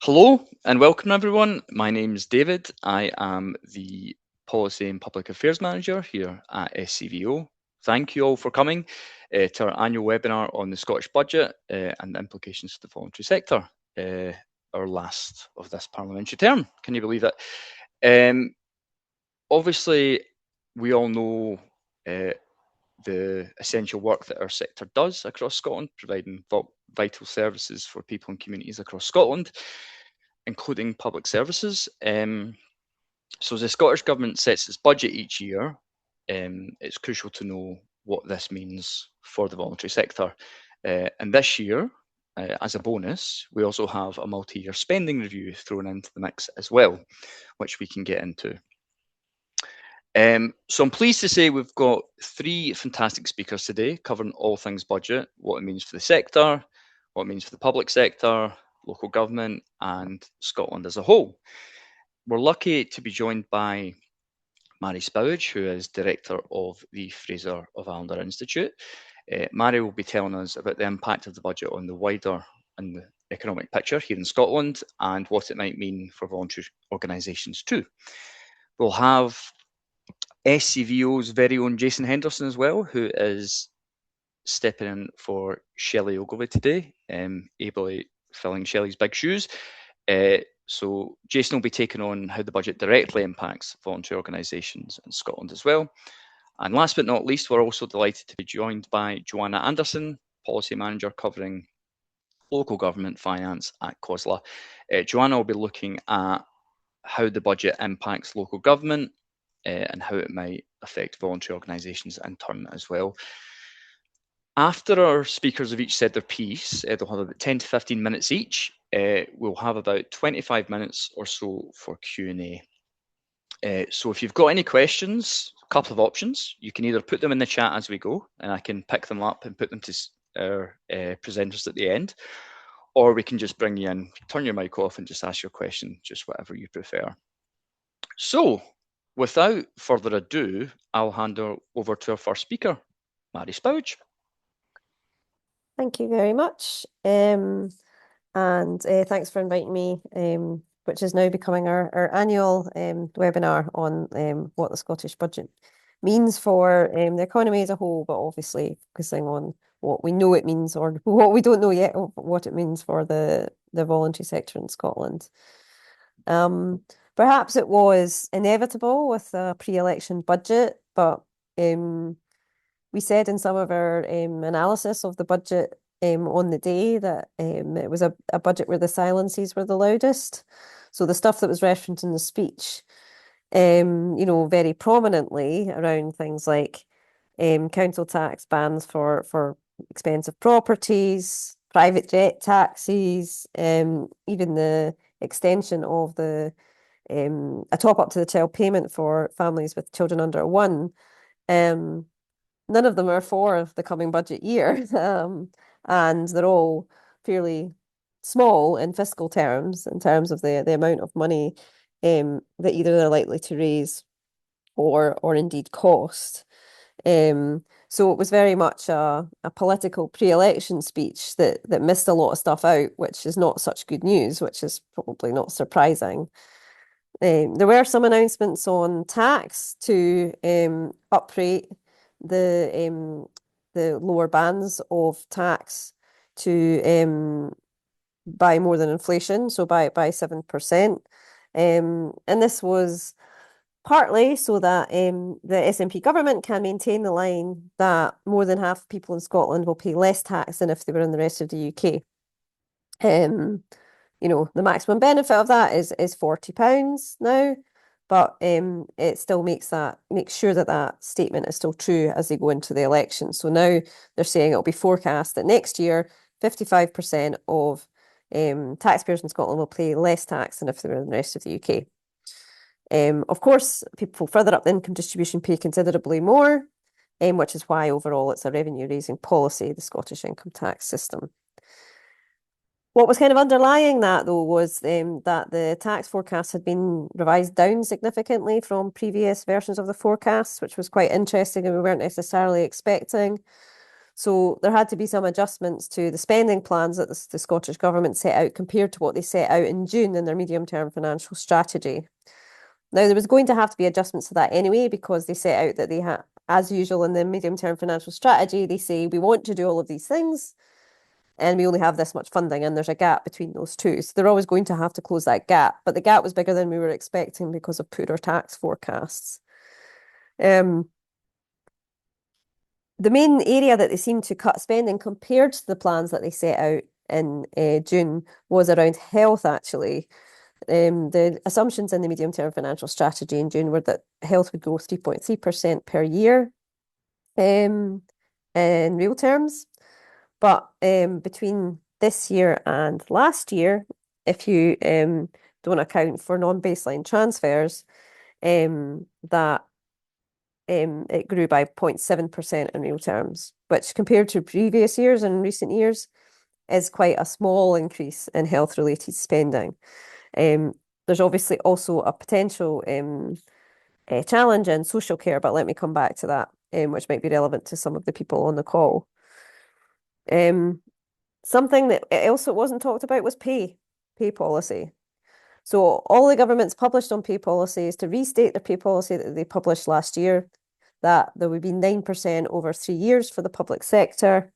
Hello and welcome everyone. My name is David. I am the Policy and Public Affairs Manager here at SCVO. Thank you all for coming to our annual webinar on the Scottish Budget and the implications for the voluntary sector, our last of this parliamentary term. Can you believe it? Obviously, we all know the essential work that our sector does across Scotland, providing vital services for people and communities across Scotland, including public services. So as the Scottish Government sets its budget each year, it's crucial to know what this means for the voluntary sector. And this year, as a bonus, we also have a multi-year spending review thrown into the mix as well, which we can get into. So I'm pleased to say we've got three fantastic speakers today covering all things budget, what it means for the sector, what it means for the public sector, local government and Scotland as a whole. We're lucky to be joined by Mairi Spowage, who is Director of the Fraser of Allander Institute. Mairi will be telling us about the impact of the budget on the wider and the economic picture here in Scotland and what it might mean for voluntary organisations too. We'll have SCVO's very own Jason Henderson as well, who is stepping in for Sheghley Ogilvie today, ably filling Shelley's big shoes. So Jason will be taking on how the budget directly impacts voluntary organisations in Scotland as well. And last but not least, we're also delighted to be joined by Joanna Anderson, Policy Manager covering local government finance at COSLA. Joanna will be looking at how the budget impacts local government and how it might affect voluntary organisations in turn as well. After our speakers have each said their piece, they'll have about 10 to 15 minutes each. We'll have about 25 minutes or so for Q&A. So if you've got any questions, a couple of options. You can either put them in the chat as we go, and I can pick them up and put them to our presenters at the end. Or we can just bring you in, turn your mic off and just ask your question, just whatever you prefer. So without further ado, I'll hand over to our first speaker, Mairi Spowage. Thank you very much. And thanks for inviting me, which is now becoming our annual webinar on what the Scottish budget means for the economy as a whole, but obviously focusing on what we know it means or what we don't know yet, what it means for the voluntary sector in Scotland. Perhaps it was inevitable with a pre-election budget, but we said in some of our analysis of the budget on the day that it was a budget where the silences were the loudest. So the stuff that was referenced in the speech, very prominently around things like council tax bans for expensive properties, private jet taxis, even the extension of a top up to the child payment for families with children under one. None of them are for the coming budget year, and they're all fairly small in fiscal terms, in terms of the amount of money that either they're likely to raise or indeed cost. So it was very much a political pre-election speech that missed a lot of stuff out, which is not such good news, which is probably not surprising. There were some announcements on tax to uprate the lower bands of tax to by more than inflation, so by 7%. And this was partly so that the SNP government can maintain the line that more than half of people in Scotland will pay less tax than if they were in the rest of the UK. The maximum benefit of that is £40 now, but it still makes sure that statement is still true as they go into the election. So now they're saying it'll be forecast that next year 55% of taxpayers in Scotland will pay less tax than if they were in the rest of the UK. Of course, people further up the income distribution pay considerably more, which is why overall it's a revenue-raising policy, the Scottish income tax system. What was kind of underlying that, though, was that the tax forecast had been revised down significantly from previous versions of the forecasts, which was quite interesting and we weren't necessarily expecting. So there had to be some adjustments to the spending plans that the Scottish Government set out compared to what they set out in June in their medium-term financial strategy. Now, there was going to have to be adjustments to that anyway, because they set out that they had, as usual in the medium-term financial strategy, they say we want to do all of these things, and we only have this much funding, and there's a gap between those two. So they're always going to have to close that gap. But the gap was bigger than we were expecting because of poorer tax forecasts. The main area that they seemed to cut spending compared to the plans that they set out in June was around health, actually. The assumptions in the medium-term financial strategy in June were that health would grow 3.3% per year in real terms. But between this year and last year, if you don't account for non-baseline transfers, that it grew by 0.7% in real terms, which compared to previous years and recent years is quite a small increase in health-related spending. There's obviously also a potential challenge in social care, but let me come back to that, which might be relevant to some of the people on the call. Something that also wasn't talked about was pay policy. So all the governments published on pay policy is to restate their pay policy that they published last year, that there would be 9% over 3 years for the public sector,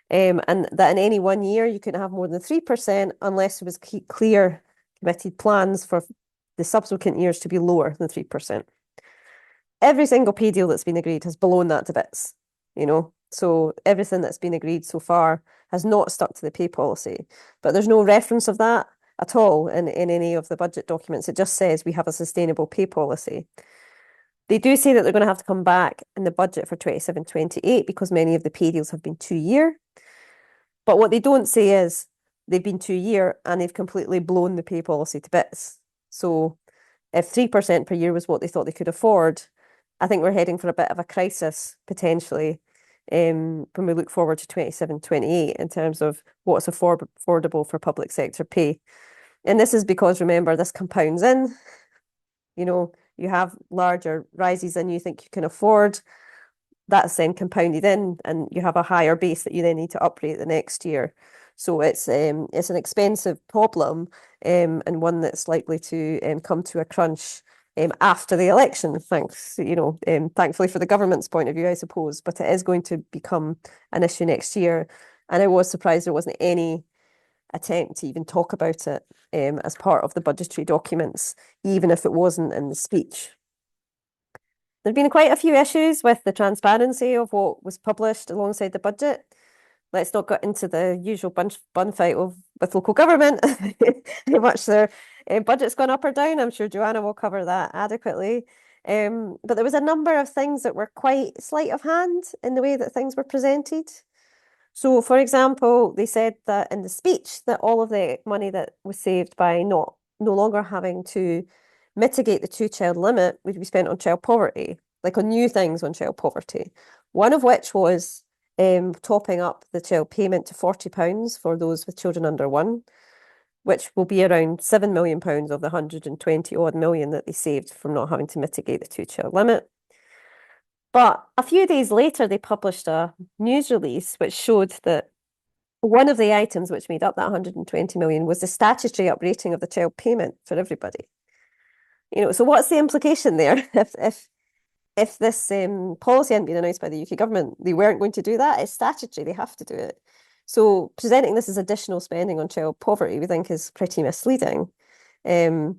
and that in any 1 year you couldn't have more than 3% unless there was clear committed plans for the subsequent years to be lower than 3%. Every single pay deal that's been agreed has blown that to bits, So everything that's been agreed so far has not stuck to the pay policy. But there's no reference of that at all in any of the budget documents. It just says we have a sustainable pay policy. They do say that they're going to have to come back in the budget for 27-28 because many of the pay deals have been 2-year. But what they don't say is they've been 2-year and they've completely blown the pay policy to bits. So if 3% per year was what they thought they could afford, I think we're heading for a bit of a crisis potentially when we look forward to 27-28 in terms of what's affordable for public sector pay. And this is because, remember, this compounds in. You have larger rises than you think you can afford. That's then compounded in, and you have a higher base that you then need to uprate the next year. So it's an expensive problem, and one that's likely to come to a crunch after the election. Thankfully for the government's point of view, I suppose, but it is going to become an issue next year. And I was surprised there wasn't any attempt to even talk about it as part of the budgetary documents, even if it wasn't in the speech. There've been quite a few issues with the transparency of what was published alongside the budget. Let's not get into the usual bun fight with local government, how much their budget's gone up or down. I'm sure Joanna will cover that adequately. But there was a number of things that were quite sleight of hand in the way that things were presented. So, for example, they said that in the speech that all of the money that was saved by no longer having to mitigate the 2-child limit would be spent on child poverty, like on new things on child poverty. One of which was topping up the child payment to £40 for those with children under 1, which will be around £7 million of the 120 odd million that they saved from not having to mitigate the 2-child limit. But a few days later, they published a news release which showed that one of the items which made up that 120 million was the statutory uprating of the child payment for everybody. So what's the implication there? If this policy hadn't been announced by the UK government, they weren't going to do that. It's statutory; they have to do it. So presenting this as additional spending on child poverty, we think, is pretty misleading. There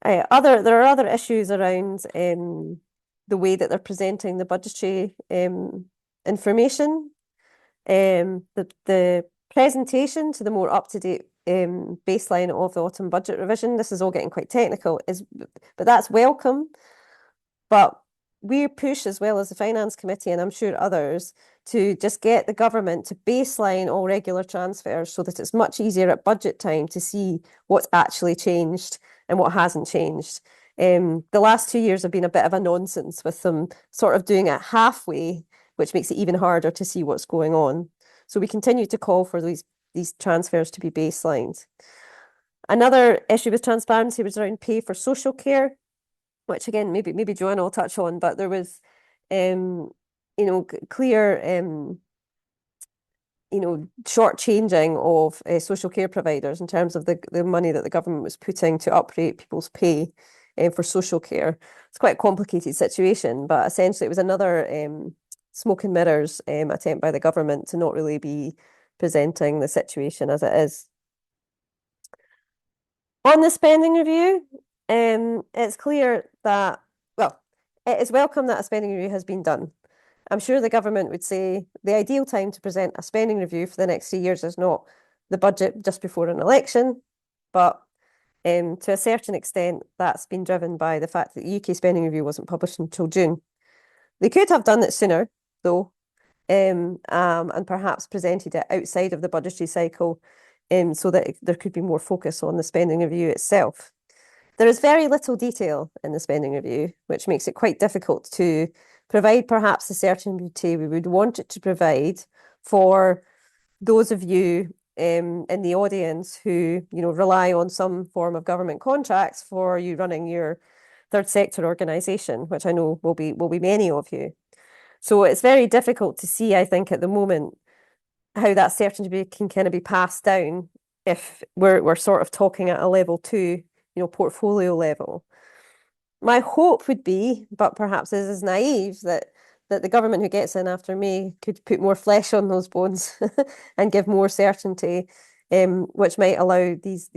are other issues around the way that they're presenting the budgetary information. The presentation to the more up-to-date baseline of the autumn budget revision, this is all getting quite technical, but that's welcome. But we push, as well as the Finance Committee, and I'm sure others, to just get the government to baseline all regular transfers so that it's much easier at budget time to see what's actually changed and what hasn't changed. The last 2 years have been a bit of a nonsense with them sort of doing it halfway, which makes it even harder to see what's going on. So we continue to call for these transfers to be baselined. Another issue with transparency was around pay for social care, which again, maybe Joanna will touch on, but there was, clear shortchanging of social care providers in terms of the money that the government was putting to uprate people's pay for social care. It's quite a complicated situation, but essentially it was another smoke and mirrors attempt by the government to not really be presenting the situation as it is. On the spending review, it's clear that, well, it is welcome that a spending review has been done. I'm sure the government would say the ideal time to present a spending review for the next 3 years is not the budget just before an election, but to a certain extent, that's been driven by the fact that the UK spending review wasn't published until June. They could have done it sooner, though, and perhaps presented it outside of the budgetary cycle, so that there could be more focus on the spending review itself. There is very little detail in the spending review, which makes it quite difficult to provide perhaps the certainty we would want it to provide for those of you in the audience who rely on some form of government contracts for you running your third sector organisation, which I know will be many of you. So it's very difficult to see, I think, at the moment, how that certainty can kind of be passed down if we're sort of talking at a level 2, portfolio level. My hope would be, but perhaps this is naive, that the government who gets in after me could put more flesh on those bones and give more certainty, which might allow these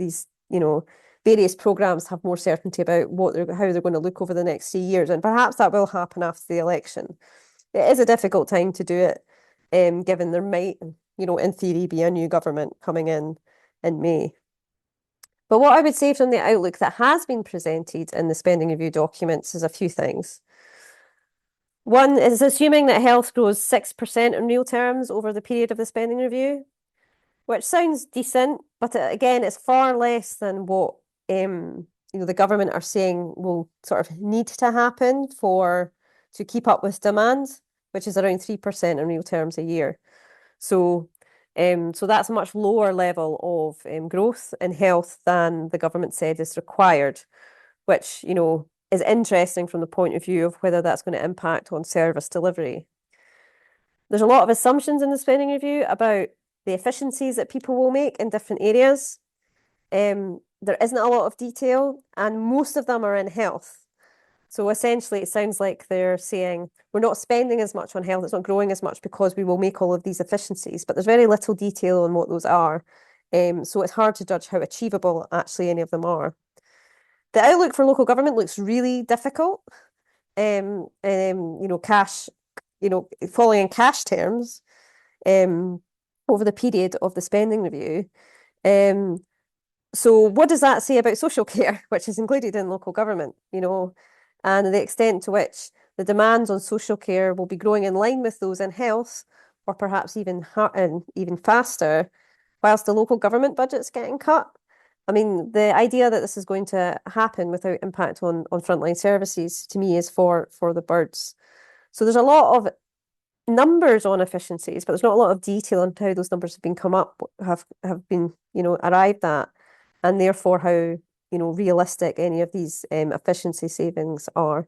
various programmes to have more certainty about how they're going to look over the next 3 years. And perhaps that will happen after the election. It is a difficult time to do it, given there might, in theory, be a new government coming in May. But what I would say from the outlook that has been presented in the spending review documents is a few things. One is assuming that health grows 6% in real terms over the period of the spending review, which sounds decent, but again, it's far less than what the government are saying will sort of need to happen to keep up with demand, which is around 3% in real terms a year. So that's a much lower level of growth in health than the government said is required, which, is interesting from the point of view of whether that's going to impact on service delivery. There's a lot of assumptions in the spending review about the efficiencies that people will make in different areas. There isn't a lot of detail, and most of them are in health. So essentially, it sounds like they're saying we're not spending as much on health, it's not growing as much because we will make all of these efficiencies, but there's very little detail on what those are. So it's hard to judge how achievable actually any of them are. The outlook for local government looks really difficult. Cash, falling in cash terms, over the period of the spending review. So what does that say about social care, which is included in local government, and the extent to which the demands on social care will be growing in line with those in health, or perhaps even faster, whilst the local government budget's getting cut? I mean, the idea that this is going to happen without impact on frontline services, to me, is for the birds. So there's a lot of numbers on efficiencies, but there's not a lot of detail on how those numbers have been arrived at, and therefore how realistic any of these efficiency savings are.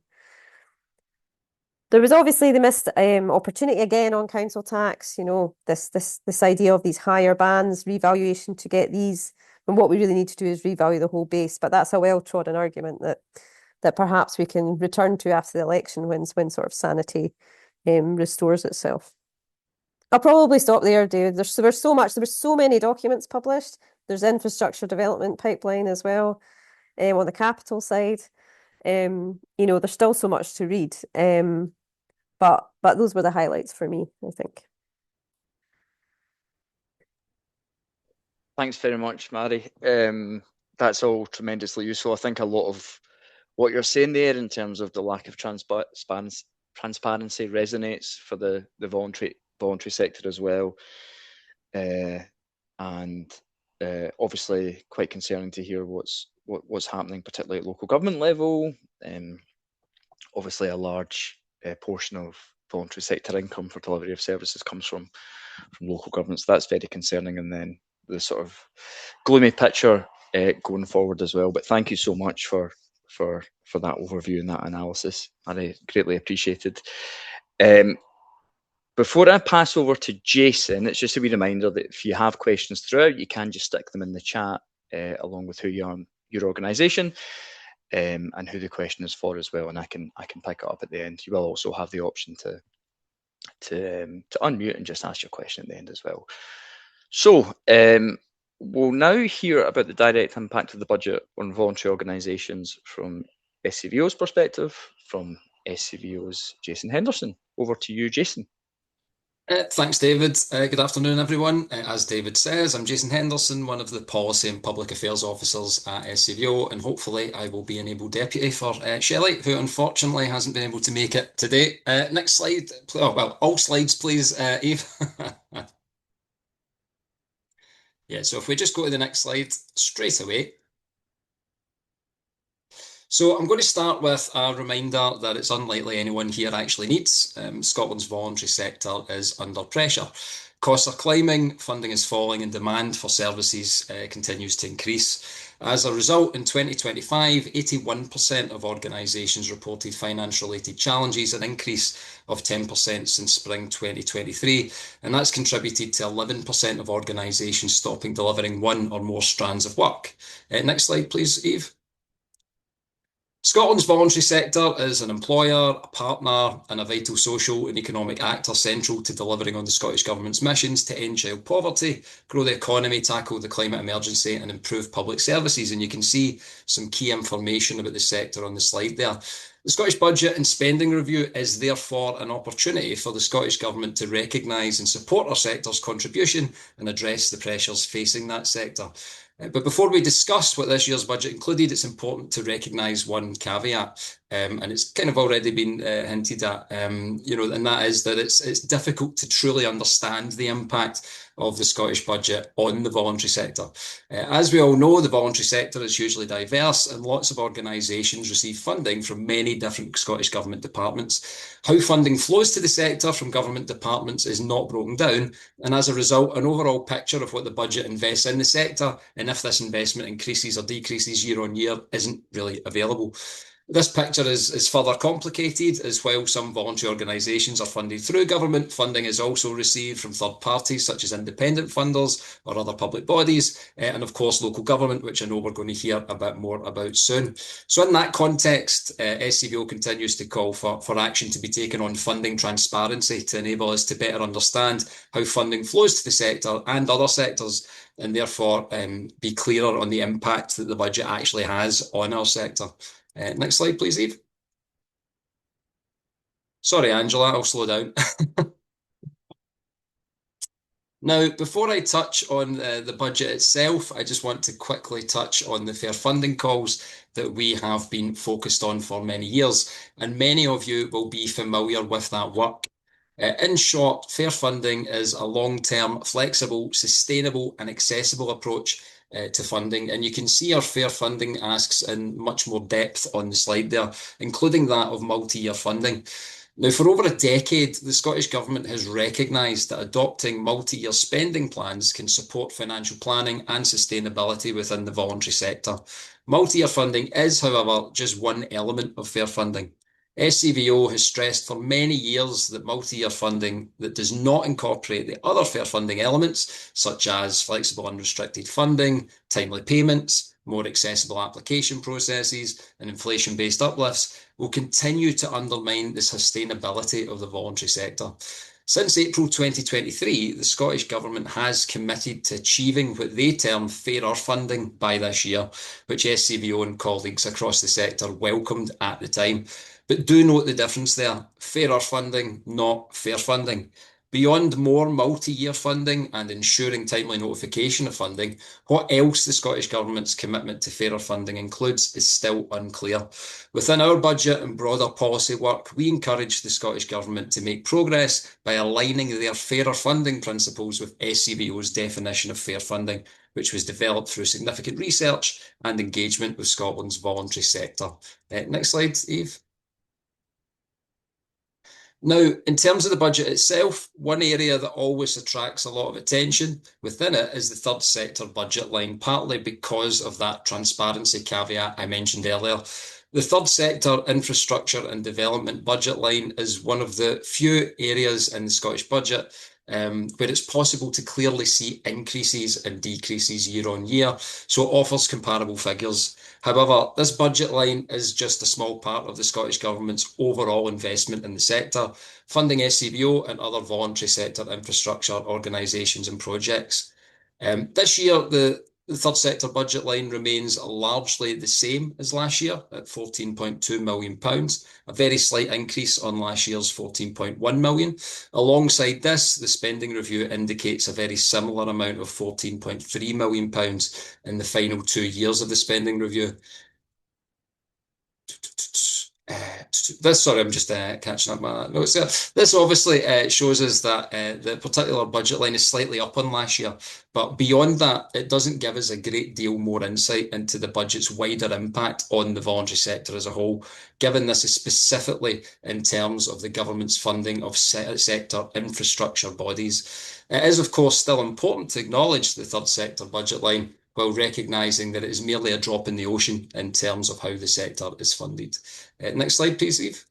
There was obviously the missed opportunity again on council tax. This idea of these higher bands, revaluation to get these, and what we really need to do is revalue the whole base. But that's a well-trodden argument that perhaps we can return to after the election when sort of sanity restores itself. I'll probably stop there, David. There were so many documents published. There's infrastructure development pipeline as well on the capital side. There's still so much to read. But those were the highlights for me, I think. Thanks very much, Mairi. That's all tremendously useful. I think a lot of what you're saying there in terms of the lack of transparency resonates for the voluntary sector as well, and obviously quite concerning to hear what's happening, particularly at local government level. Obviously, a large portion of voluntary sector income for delivery of services comes from local governments. So that's very concerning, and then the sort of gloomy picture going forward as well. But thank you so much for that overview and that analysis. I greatly appreciated. Before I pass over to Jason, it's just a wee reminder that if you have questions throughout, you can just stick them in the chat along with who you are, your organisation, and who the question is for as well, and I can pick it up at the end. You will also have the option to unmute and just ask your question at the end as well. So we'll now hear about the direct impact of the budget on voluntary organisations from SCVO's perspective, from SCVO's Jason Henderson. Over to you, Jason. Thanks, David. Good afternoon, everyone. As David says, I'm Jason Henderson, one of the Policy and Public Affairs Officers at SCVO, and hopefully I will be an able deputy for Sheghley, who unfortunately hasn't been able to make it today. Next slide. Oh, well, all slides, please, Eve. Yeah, so if we just go to the next slide straight away. So I'm going to start with a reminder that it's unlikely anyone here actually needs. Scotland's voluntary sector is under pressure. Costs are climbing, funding is falling, and demand for services continues to increase. As a result, in 2025, 81% of organisations reported finance-related challenges, an increase of 10% since spring 2023, and that's contributed to 11% of organisations stopping delivering one or more strands of work. Next slide, please, Eve. Scotland's voluntary sector is an employer, a partner, and a vital social and economic actor central to delivering on the Scottish Government's missions to end child poverty, grow the economy, tackle the climate emergency, and improve public services. And you can see some key information about the sector on the slide there. The Scottish Budget and Spending Review is therefore an opportunity for the Scottish Government to recognise and support our sector's contribution and address the pressures facing that sector. But before we discuss what this year's budget included, it's important to recognise one caveat, and it's kind of already been hinted at, and that is that it's difficult to truly understand the impact of the Scottish budget on the voluntary sector. As we all know, the voluntary sector is hugely diverse, and lots of organisations receive funding from many different Scottish Government departments. How funding flows to the sector from government departments is not broken down, and as a result, an overall picture of what the budget invests in the sector and if this investment increases or decreases year on year isn't really available. This picture is further complicated as while some voluntary organisations are funded through government, funding is also received from third parties such as independent funders or other public bodies, and of course local government, which I know we're going to hear a bit more about soon. So in that context, SCVO continues to call for action to be taken on funding transparency to enable us to better understand how funding flows to the sector and other sectors, and therefore be clearer on the impact that the budget actually has on our sector. Next slide, please, Eve. Sorry, Angela, I'll slow down. Now, before I touch on the budget itself, I just want to quickly touch on the fair funding calls that we have been focused on for many years, and many of you will be familiar with that work. In short, fair funding is a long-term, flexible, sustainable and accessible approach to funding, and you can see our fair funding asks in much more depth on the slide there, including that of multi-year funding. Now, for over a decade, the Scottish Government has recognised that adopting multi-year spending plans can support financial planning and sustainability within the voluntary sector. Multi-year funding is, however, just one element of fair funding. SCVO has stressed for many years that multi-year funding that does not incorporate the other fair funding elements, such as flexible unrestricted funding, timely payments, more accessible application processes, and inflation-based uplifts, will continue to undermine the sustainability of the voluntary sector. Since April 2023, the Scottish Government has committed to achieving what they term fairer funding by this year, which SCVO and colleagues across the sector welcomed at the time. But do note the difference there. Fairer funding, not fair funding. Beyond more multi-year funding and ensuring timely notification of funding, what else the Scottish Government's commitment to fairer funding includes is still unclear. Within our budget and broader policy work, we encourage the Scottish Government to make progress by aligning their fairer funding principles with SCVO's definition of fair funding, which was developed through significant research and engagement with Scotland's voluntary sector. Next slide, Eve. Now, in terms of the budget itself, one area that always attracts a lot of attention within it is the third sector budget line, partly because of that transparency caveat I mentioned earlier. The third sector infrastructure and development budget line is one of the few areas in the Scottish budget where it's possible to clearly see increases and decreases year on year, so it offers comparable figures. However, this budget line is just a small part of the Scottish Government's overall investment in the sector, funding SCVO and other voluntary sector infrastructure organisations and projects. This year, the third sector budget line remains largely the same as last year at £14.2 million, a very slight increase on last year's £14.1 million. Alongside this, the spending review indicates a very similar amount of £14.3 million in the final 2 years of the spending review. Sorry, I'm just catching up my notes there. This obviously shows us that the particular budget line is slightly up on last year, but beyond that, it doesn't give us a great deal more insight into the budget's wider impact on the voluntary sector as a whole, given this is specifically in terms of the government's funding of sector infrastructure bodies. It is, of course, still important to acknowledge the third sector budget line, while recognising that it is merely a drop in the ocean in terms of how the sector is funded. Next slide, please, Eve.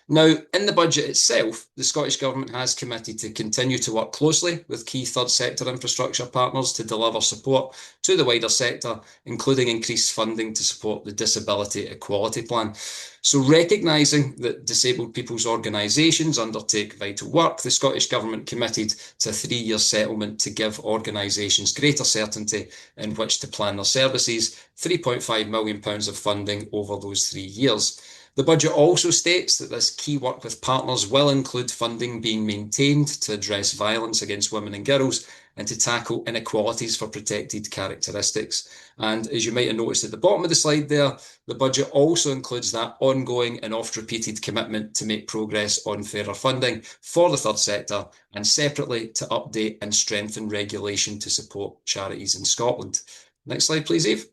Now, in the budget itself, the Scottish Government has committed to continue to work closely with key third sector infrastructure partners to deliver support to the wider sector, including increased funding to support the Disability Equality Plan. So, recognising that disabled people's organisations undertake vital work, the Scottish Government committed to a 3-year settlement to give organisations greater certainty in which to plan their services, £3.5 million of funding over those 3 years. The budget also states that this key work with partners will include funding being maintained to address violence against women and girls and to tackle inequalities for protected characteristics. And as you might have noticed at the bottom of the slide there, the budget also includes that ongoing and oft-repeated commitment to make progress on fairer funding for the third sector and separately to update and strengthen regulation to support charities in Scotland. Next slide, please, Eve.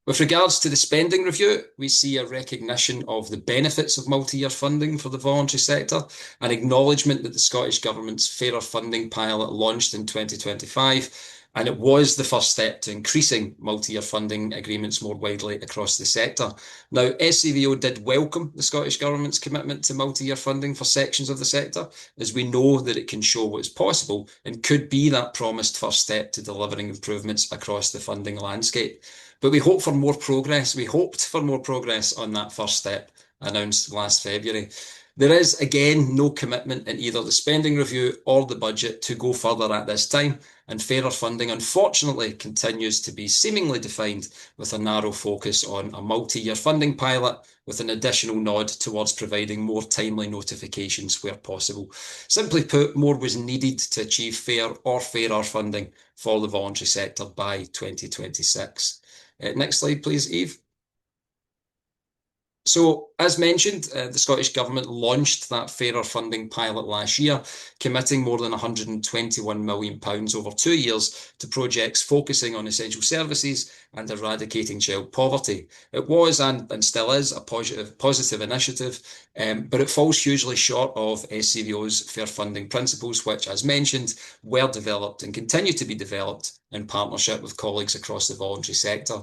With regards to the spending review, we see a recognition of the benefits of multi-year funding for the voluntary sector, an acknowledgement that the Scottish Government's fairer funding pilot launched in 2025, and it was the first step to increasing multi-year funding agreements more widely across the sector. Now, SCVO did welcome the Scottish Government's commitment to multi-year funding for sections of the sector, as we know that it can show what is possible and could be that promised first step to delivering improvements across the funding landscape. But we hope for more progress. We hoped for more progress on that first step announced last February. There is, again, no commitment in either the spending review or the budget to go further at this time, and fairer funding, unfortunately, continues to be seemingly defined with a narrow focus on a multi-year funding pilot with an additional nod towards providing more timely notifications where possible. Simply put, more was needed to achieve fair or fairer funding for the voluntary sector by 2026. Next slide, please, Eve. So, as mentioned, the Scottish Government launched that fairer funding pilot last year, committing more than £121 million over 2 years to projects focusing on essential services and eradicating child poverty. It was and still is a positive initiative, but it falls hugely short of SCVO's fair funding principles, which, as mentioned, were developed and continue to be developed in partnership with colleagues across the voluntary sector.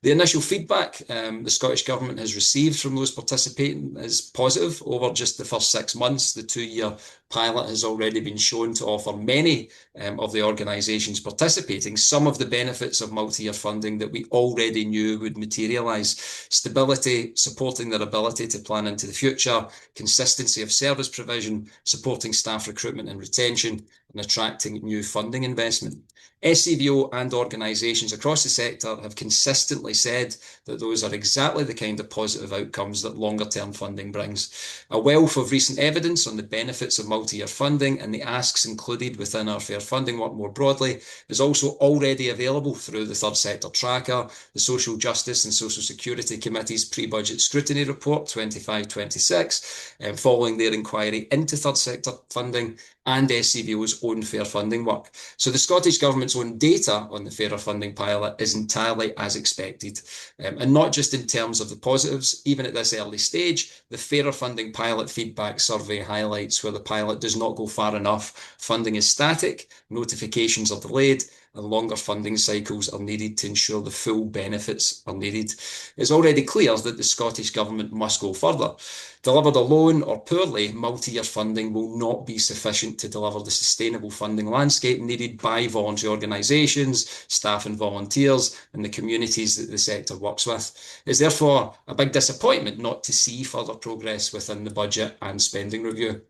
The initial feedback the Scottish Government has received from those participating is positive. Over just the first 6 months, the 2-year pilot has already been shown to offer many of the organisations participating some of the benefits of multi-year funding that we already knew would materialise. Stability, supporting their ability to plan into the future, consistency of service provision, supporting staff recruitment and retention, and attracting new funding investment. SCVO and organisations across the sector have consistently said that those are exactly the kind of positive outcomes that longer-term funding brings. A wealth of recent evidence on the benefits of multi-year funding and the asks included within our fair funding work more broadly is also already available through the Third Sector Tracker, the Social Justice and Social Security Committee's Pre-Budget Scrutiny Report 25-26, following their inquiry into third sector funding, and SCVO's own fair funding work. So the Scottish Government's own data on the fairer funding pilot is entirely as expected. And not just in terms of the positives, even at this early stage, the fairer funding pilot feedback survey highlights where the pilot does not go far enough. Funding is static, notifications are delayed, and longer funding cycles are needed to ensure the full benefits are needed. It's already clear that the Scottish Government must go further. Delivered alone or poorly, multi-year funding will not be sufficient to deliver the sustainable funding landscape needed by voluntary organisations, staff and volunteers, and the communities that the sector works with. It's therefore a big disappointment not to see further progress within the budget and spending review.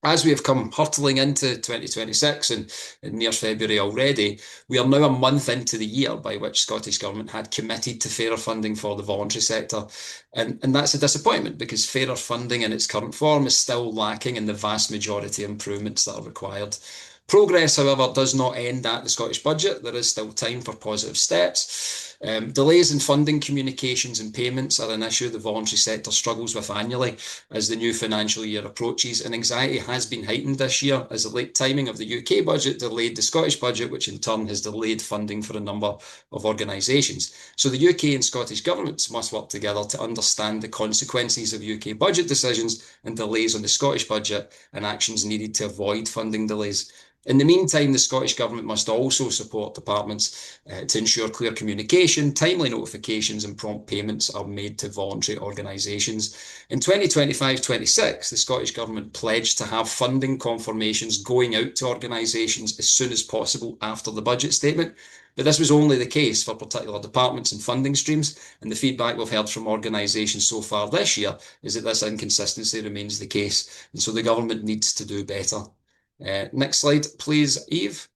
As we have come hurtling into 2026 and near February already, we are now a month into the year by which Scottish Government had committed to fairer funding for the voluntary sector. And that's a disappointment because fairer funding in its current form is still lacking in the vast majority of improvements that are required. Progress, however, does not end at the Scottish budget. There is still time for positive steps. Delays in funding, communications and payments are an issue the voluntary sector struggles with annually as the new financial year approaches, and anxiety has been heightened this year as the late timing of the UK budget delayed the Scottish budget, which in turn has delayed funding for a number of organisations. So the UK and Scottish governments must work together to understand the consequences of UK budget decisions and delays on the Scottish budget and actions needed to avoid funding delays. In the meantime, the Scottish Government must also support departments to ensure clear communication, timely notifications and prompt payments are made to voluntary organisations. In 2025-26, the Scottish Government pledged to have funding confirmations going out to organisations as soon as possible after the budget statement. But this was only the case for particular departments and funding streams, and the feedback we've heard from organisations so far this year is that this inconsistency remains the case, and so the Government needs to do better. Next slide, please, Eve.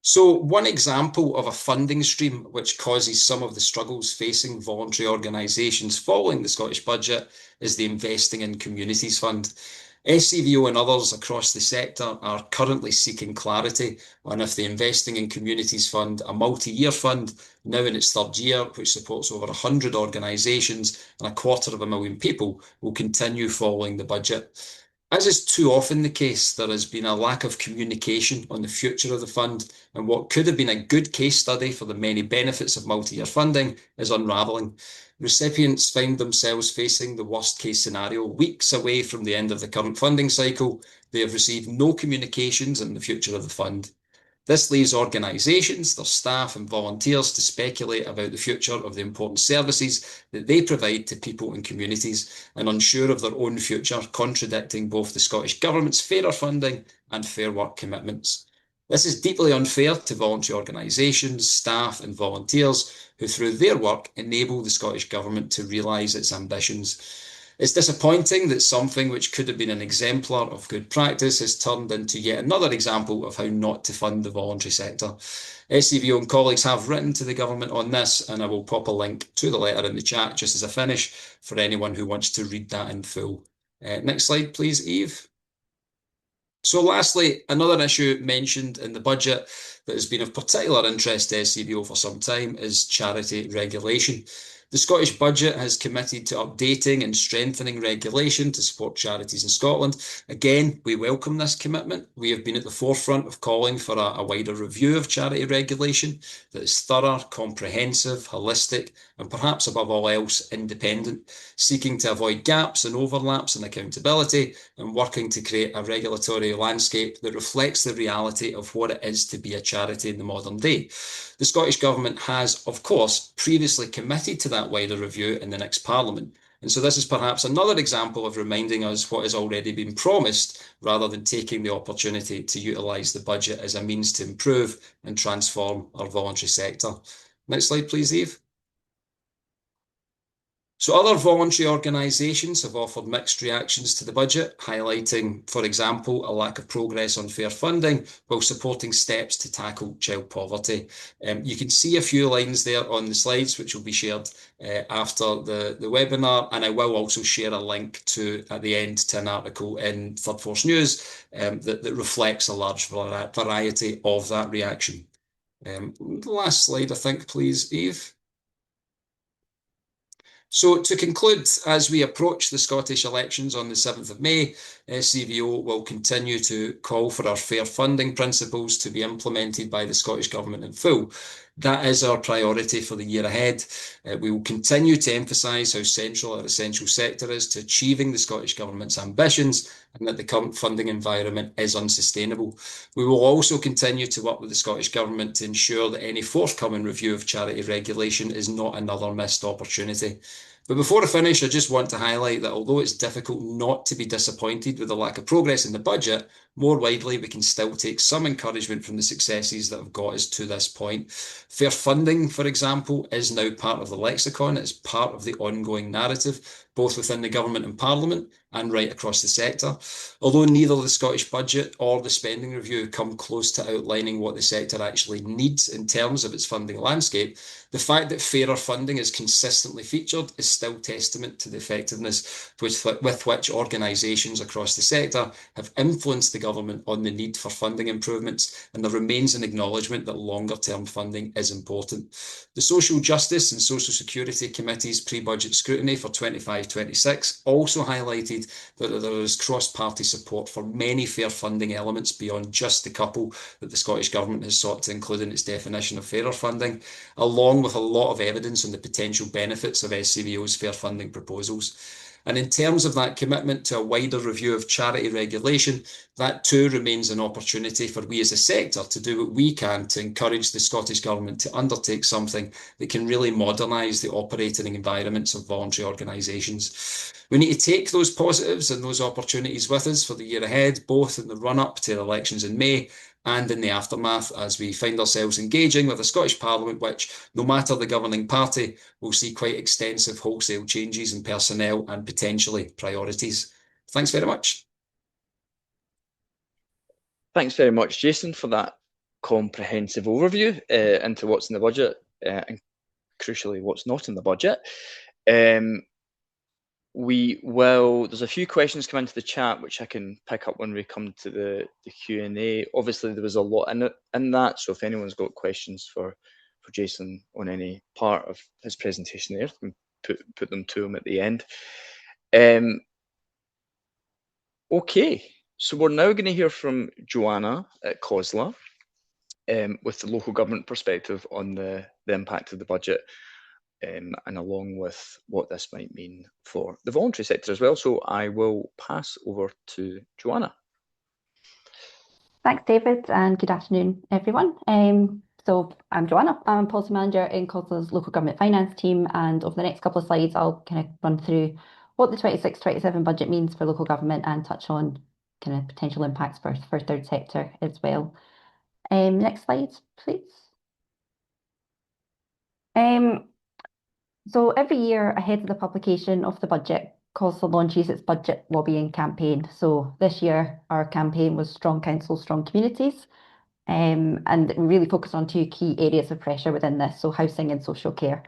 So one example of a funding stream which causes some of the struggles facing voluntary organisations following the Scottish budget is the Investing in Communities Fund. SCVO and others across the sector are currently seeking clarity on if the Investing in Communities Fund, a multi-year fund, now in its third year, which supports over 100 organisations and 250,000 people, will continue following the budget. As is too often the case, there has been a lack of communication on the future of the fund, and what could have been a good case study for the many benefits of multi-year funding is unravelling. Recipients find themselves facing the worst case scenario weeks away from the end of the current funding cycle. They have received no communications on the future of the fund. This leaves organisations, their staff and volunteers to speculate about the future of the important services that they provide to people and communities, and unsure of their own future, contradicting both the Scottish Government's fairer funding and Fair Work commitments. This is deeply unfair to voluntary organisations, staff and volunteers who through their work enable the Scottish Government to realise its ambitions. It's disappointing that something which could have been an exemplar of good practice has turned into yet another example of how not to fund the voluntary sector. SCVO and colleagues have written to the Government on this, and I will pop a link to the letter in the chat just as a finish for anyone who wants to read that in full. Next slide, please, Eve. So lastly, another issue mentioned in the budget that has been of particular interest to SCVO for some time is charity regulation. The Scottish budget has committed to updating and strengthening regulation to support charities in Scotland. Again, we welcome this commitment. We have been at the forefront of calling for a wider review of charity regulation that is thorough, comprehensive, holistic, and perhaps above all else, independent, seeking to avoid gaps and overlaps in accountability and working to create a regulatory landscape that reflects the reality of what it is to be a charity in the modern day. The Scottish Government has, of course, previously committed to that wider review in the next Parliament. And so this is perhaps another example of reminding us what has already been promised, rather than taking the opportunity to utilise the budget as a means to improve and transform our voluntary sector. Next slide, please, Eve. So other voluntary organisations have offered mixed reactions to the budget, highlighting, for example, a lack of progress on fair funding while supporting steps to tackle child poverty. You can see a few lines there on the slides, which will be shared after the webinar, and I will also share a link to, at the end, to an article in Third Force News that reflects a large variety of that reaction. The last slide, I think, please, Eve. So to conclude, as we approach the Scottish elections on the 7th of May, SCVO will continue to call for our fair funding principles to be implemented by the Scottish Government in full. That is our priority for the year ahead. We will continue to emphasise how central our essential sector is to achieving the Scottish Government's ambitions and that the current funding environment is unsustainable. We will also continue to work with the Scottish Government to ensure that any forthcoming review of charity regulation is not another missed opportunity. But before I finish, I just want to highlight that although it's difficult not to be disappointed with the lack of progress in the budget, more widely we can still take some encouragement from the successes that have got us to this point. Fair funding, for example, is now part of the lexicon. It's part of the ongoing narrative, both within the government and parliament and right across the sector. Although neither the Scottish budget or the spending review come close to outlining what the sector actually needs in terms of its funding landscape, the fact that fairer funding is consistently featured is still testament to the effectiveness with which organisations across the sector have influenced the government on the need for funding improvements, and there remains an acknowledgement that longer-term funding is important. The Social Justice and Social Security Committee's pre-budget scrutiny for 25-26 also highlighted that there is cross-party support for many fair funding elements beyond just the couple that the Scottish Government has sought to include in its definition of fairer funding, along with a lot of evidence on the potential benefits of SCVO's fair funding proposals. And in terms of that commitment to a wider review of charity regulation, that too remains an opportunity for we as a sector to do what we can to encourage the Scottish Government to undertake something that can really modernise the operating environments of voluntary organisations. We need to take those positives and those opportunities with us for the year ahead, both in the run-up to the elections in May and in the aftermath, as we find ourselves engaging with a Scottish Parliament which, no matter the governing party, will see quite extensive wholesale changes in personnel and potentially priorities. Thanks very much. Thanks very much, Jason, for that comprehensive overview into what's in the budget and crucially what's not in the budget. There's a few questions come into the chat which I can pick up when we come to the Q&A. Obviously there was a lot in that, so if anyone's got questions for Jason on any part of his presentation there, you can put them to him at the end. Okay, so we're now going to hear from Joanna at COSLA with the local government perspective on the impact of the budget. And along with what this might mean for the voluntary sector as well. So I will pass over to Joanna. Thanks, David, and good afternoon, everyone. So I'm Joanna. I'm policy manager in COSLA's local government finance team, and over the next couple of slides, I'll kind of run through what the 26-27 budget means for local government and touch on kind of potential impacts for third sector as well. Next slide, please. So every year ahead of the publication of the budget, COSLA launches its budget lobbying campaign. So this year, our campaign was Strong Council, Strong Communities, and we really focused on two key areas of pressure within this, so housing and social care.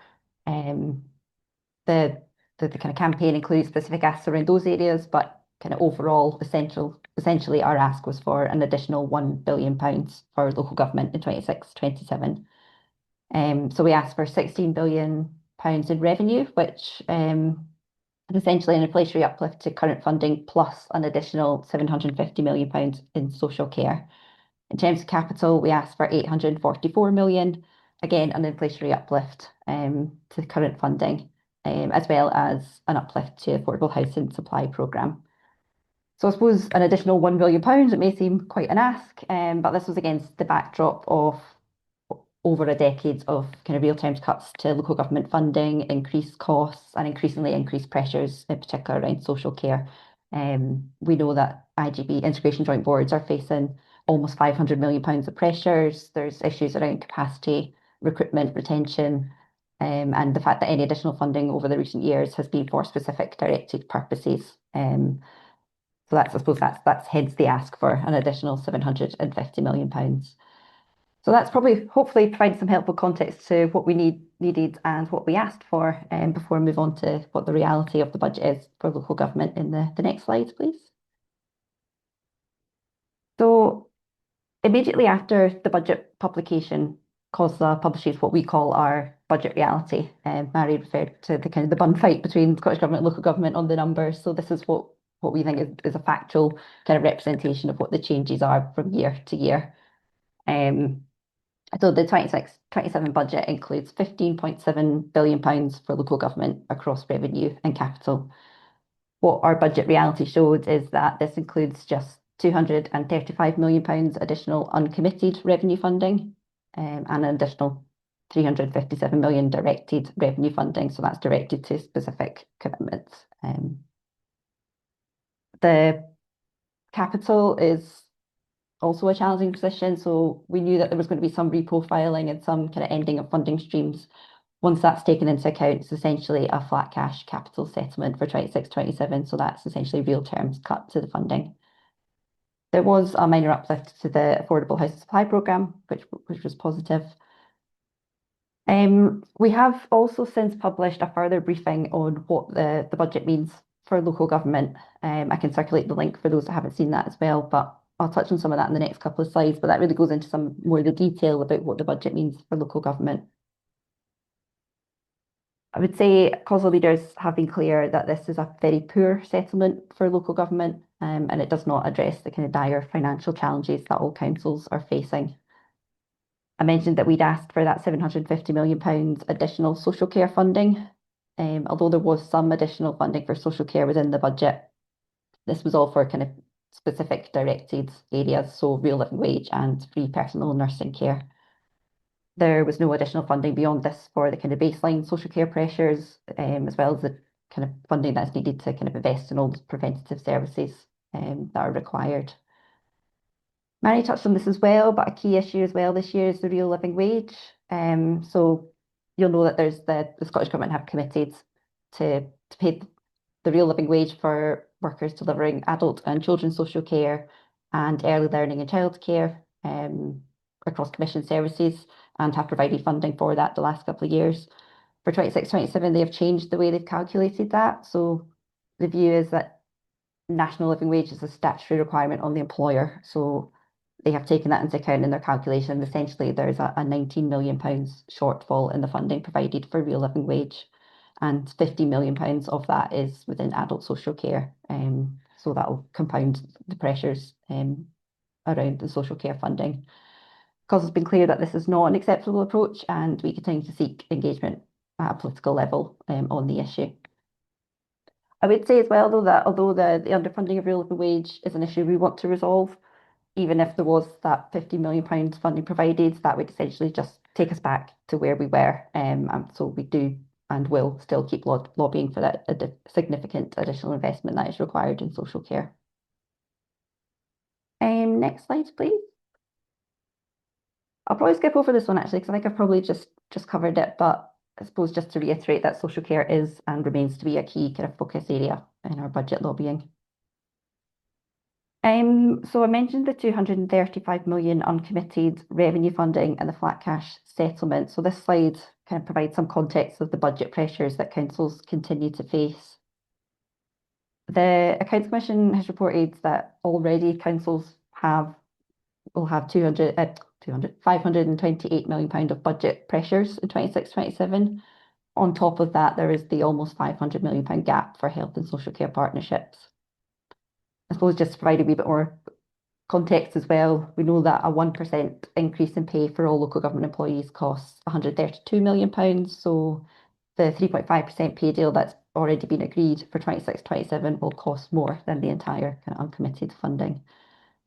The kind of campaign includes specific asks around those areas, but kind of overall, essentially our ask was for an additional £1 billion for local government in 26-27. So we asked for £16 billion in revenue, which is essentially an inflationary uplift to current funding plus an additional £750 million in social care. In terms of capital, we asked for £844 million, again an inflationary uplift to current funding, as well as an uplift to affordable housing supply programme. So I suppose an additional £1 billion, it may seem quite an ask, but this was against the backdrop of over a decade of kind of real terms cuts to local government funding, increased costs and increasingly increased pressures, in particular around social care. We know that IGB integration joint boards are facing almost £500 million of pressures. There's issues around capacity, recruitment, retention, and the fact that any additional funding over the recent years has been for specific directed purposes. So that's, I suppose that's hence the ask for an additional £750 million. So that's probably, hopefully, provided some helpful context to what we needed and what we asked for before we move on to what the reality of the budget is for local government in the next slide, please. So immediately after the budget publication, COSLA publishes what we call our budget reality. Mairi referred to the kind of the bun fight between Scottish Government and local government on the numbers. So this is what we think is a factual kind of representation of what the changes are from year to year. So the 26-27 budget includes £15.7 billion for local government across revenue and capital. What our budget reality showed is that this includes just £235 million additional uncommitted revenue funding and an additional £357 million directed revenue funding. So that's directed to specific commitments. The capital is also a challenging position. So we knew that there was going to be some reprofiling and some kind of ending of funding streams. Once that's taken into account, it's essentially a flat cash capital settlement for 26-27. So that's essentially real terms cut to the funding. There was a minor uplift to the Affordable Housing Supply Programme, which was positive. We have also since published a further briefing on what the budget means for local government. I can circulate the link for those that haven't seen that as well, but I'll touch on some of that in the next couple of slides, but that really goes into some more of the detail about what the budget means for local government. I would say COSLA leaders have been clear that this is a very poor settlement for local government, and it does not address the kind of dire financial challenges that all councils are facing. I mentioned that we'd asked for that £750 million additional social care funding. Although there was some additional funding for social care within the budget, this was all for kind of specific directed areas, so real living wage and free personal nursing care. There was no additional funding beyond this for the kind of baseline social care pressures, as well as the kind of funding that's needed to kind of invest in all those preventative services that are required. Mairi touched on this as well, but a key issue as well this year is the real living wage. So you'll know that there's the Scottish Government have committed to pay the real living wage for workers delivering adult and children's social care and early learning and childcare across commissioned services, and have provided funding for that the last couple of years. For 26-27, they have changed the way they've calculated that. So the view is that national living wage is a statutory requirement on the employer. So they have taken that into account in their calculation. Essentially, there's a £19 million shortfall in the funding provided for real living wage, and £50 million of that is within adult social care. So that will compound the pressures around the social care funding. Because it's been clear that this is not an acceptable approach, and we continue to seek engagement at a political level on the issue. I would say as well, though, that although the underfunding of real living wage is an issue we want to resolve, even if there was that £50 million funding provided, that would essentially just take us back to where we were. And so we do and will still keep lobbying for that significant additional investment that is required in social care. Next slide, please. I'll probably skip over this one actually, because I think I've probably just covered it, but I suppose just to reiterate that social care is and remains to be a key kind of focus area in our budget lobbying. So I mentioned the 235 million uncommitted revenue funding and the flat cash settlement. So this slide kind of provides some context of the budget pressures that councils continue to face. The Accounts Commission has reported that already councils will have £528 million of budget pressures in 26-27. On top of that, there is the almost £500 million gap for health and social care partnerships. I suppose just to provide a wee bit more context as well, we know that a 1% increase in pay for all local government employees costs £132 million. So the 3.5% pay deal that's already been agreed for 26-27 will cost more than the entire kind of uncommitted funding.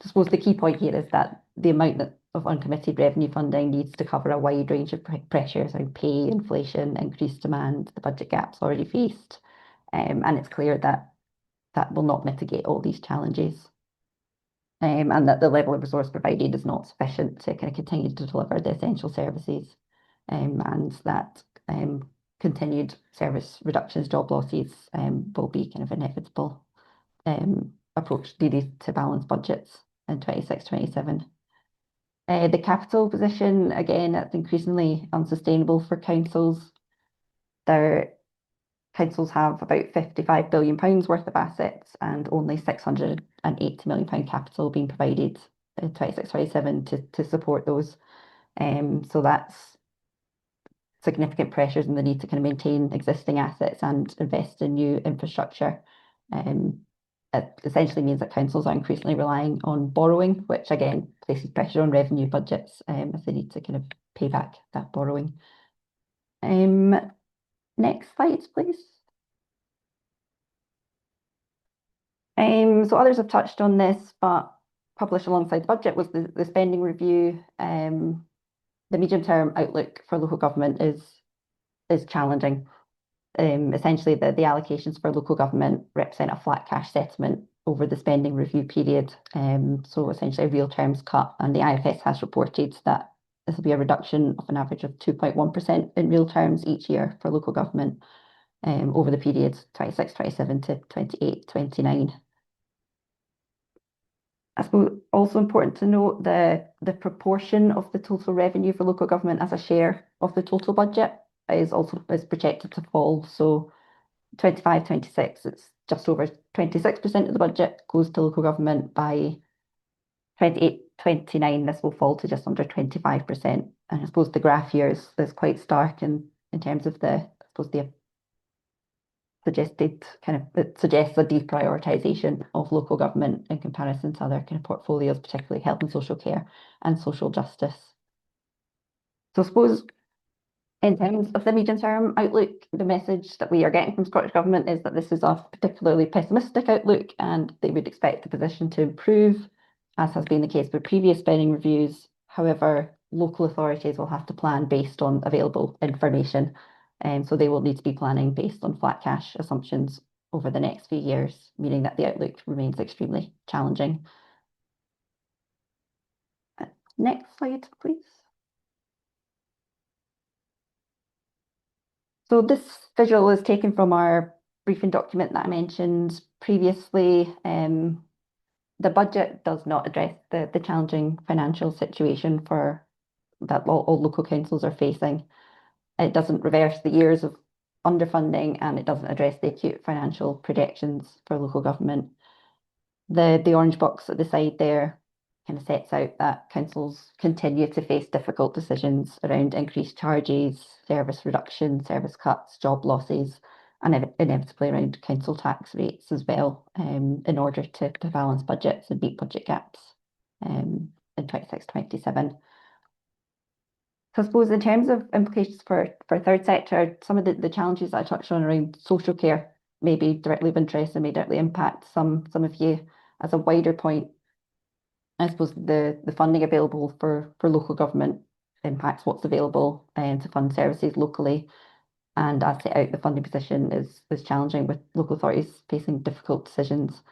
I suppose the key point here is that the amount of uncommitted revenue funding needs to cover a wide range of pressures around pay, inflation, increased demand, the budget gaps already faced. And it's clear that that will not mitigate all these challenges. And that the level of resource provided is not sufficient to kind of continue to deliver the essential services, and that continued service reductions, job losses will be kind of inevitable approach needed to balance budgets in 26-27. The capital position, again, it's increasingly unsustainable for councils. Their councils have about £55 billion worth of assets and only £680 million capital being provided in 26-27 to support those. So that's significant pressures and the need to kind of maintain existing assets and invest in new infrastructure. it essentially means that councils are increasingly relying on borrowing, which again places pressure on revenue budgets as they need to kind of pay back that borrowing. Next slide, please. So others have touched on this, but published alongside the budget was the spending review. The medium-term outlook for local government is challenging. Essentially, the allocations for local government represent a flat cash settlement over the spending review period. So essentially a real terms cut, and the IFS has reported that this will be a reduction of an average of 2.1% in real terms each year for local government over the period 26-27 to 28-29. I suppose also important to note the proportion of the total revenue for local government as a share of the total budget is projected to fall. So 25-26, it's just over 26% of the budget goes to local government. By 28-29, this will fall to just under 25%. And I suppose the graph here is quite stark in terms of the suggested it suggests a deprioritization of local government in comparison to other kind of portfolios, particularly health and social care and social justice. So I suppose in terms of the medium-term outlook, the message that we are getting from Scottish Government is that this is a particularly pessimistic outlook and they would expect the position to improve, as has been the case with previous spending reviews. However, local authorities will have to plan based on available information. So they will need to be planning based on flat cash assumptions over the next few years, meaning that the outlook remains extremely challenging. Next slide, please. So this visual is taken from our briefing document that I mentioned previously. The budget does not address the challenging financial situation that all local councils are facing. It doesn't reverse the years of underfunding, and it doesn't address the acute financial projections for local government. The orange box at the side there kind of sets out that councils continue to face difficult decisions around increased charges, service reduction, service cuts, job losses, and inevitably around council tax rates as well, in order to balance budgets and meet budget gaps in 26-27. So I suppose in terms of implications for third sector, some of the challenges that I touched on around social care may be directly of interest and may directly impact some of you. As a wider point, I suppose the funding available for local government impacts what's available to fund services locally. And as set out, the funding position is challenging, with local authorities facing difficult decisions.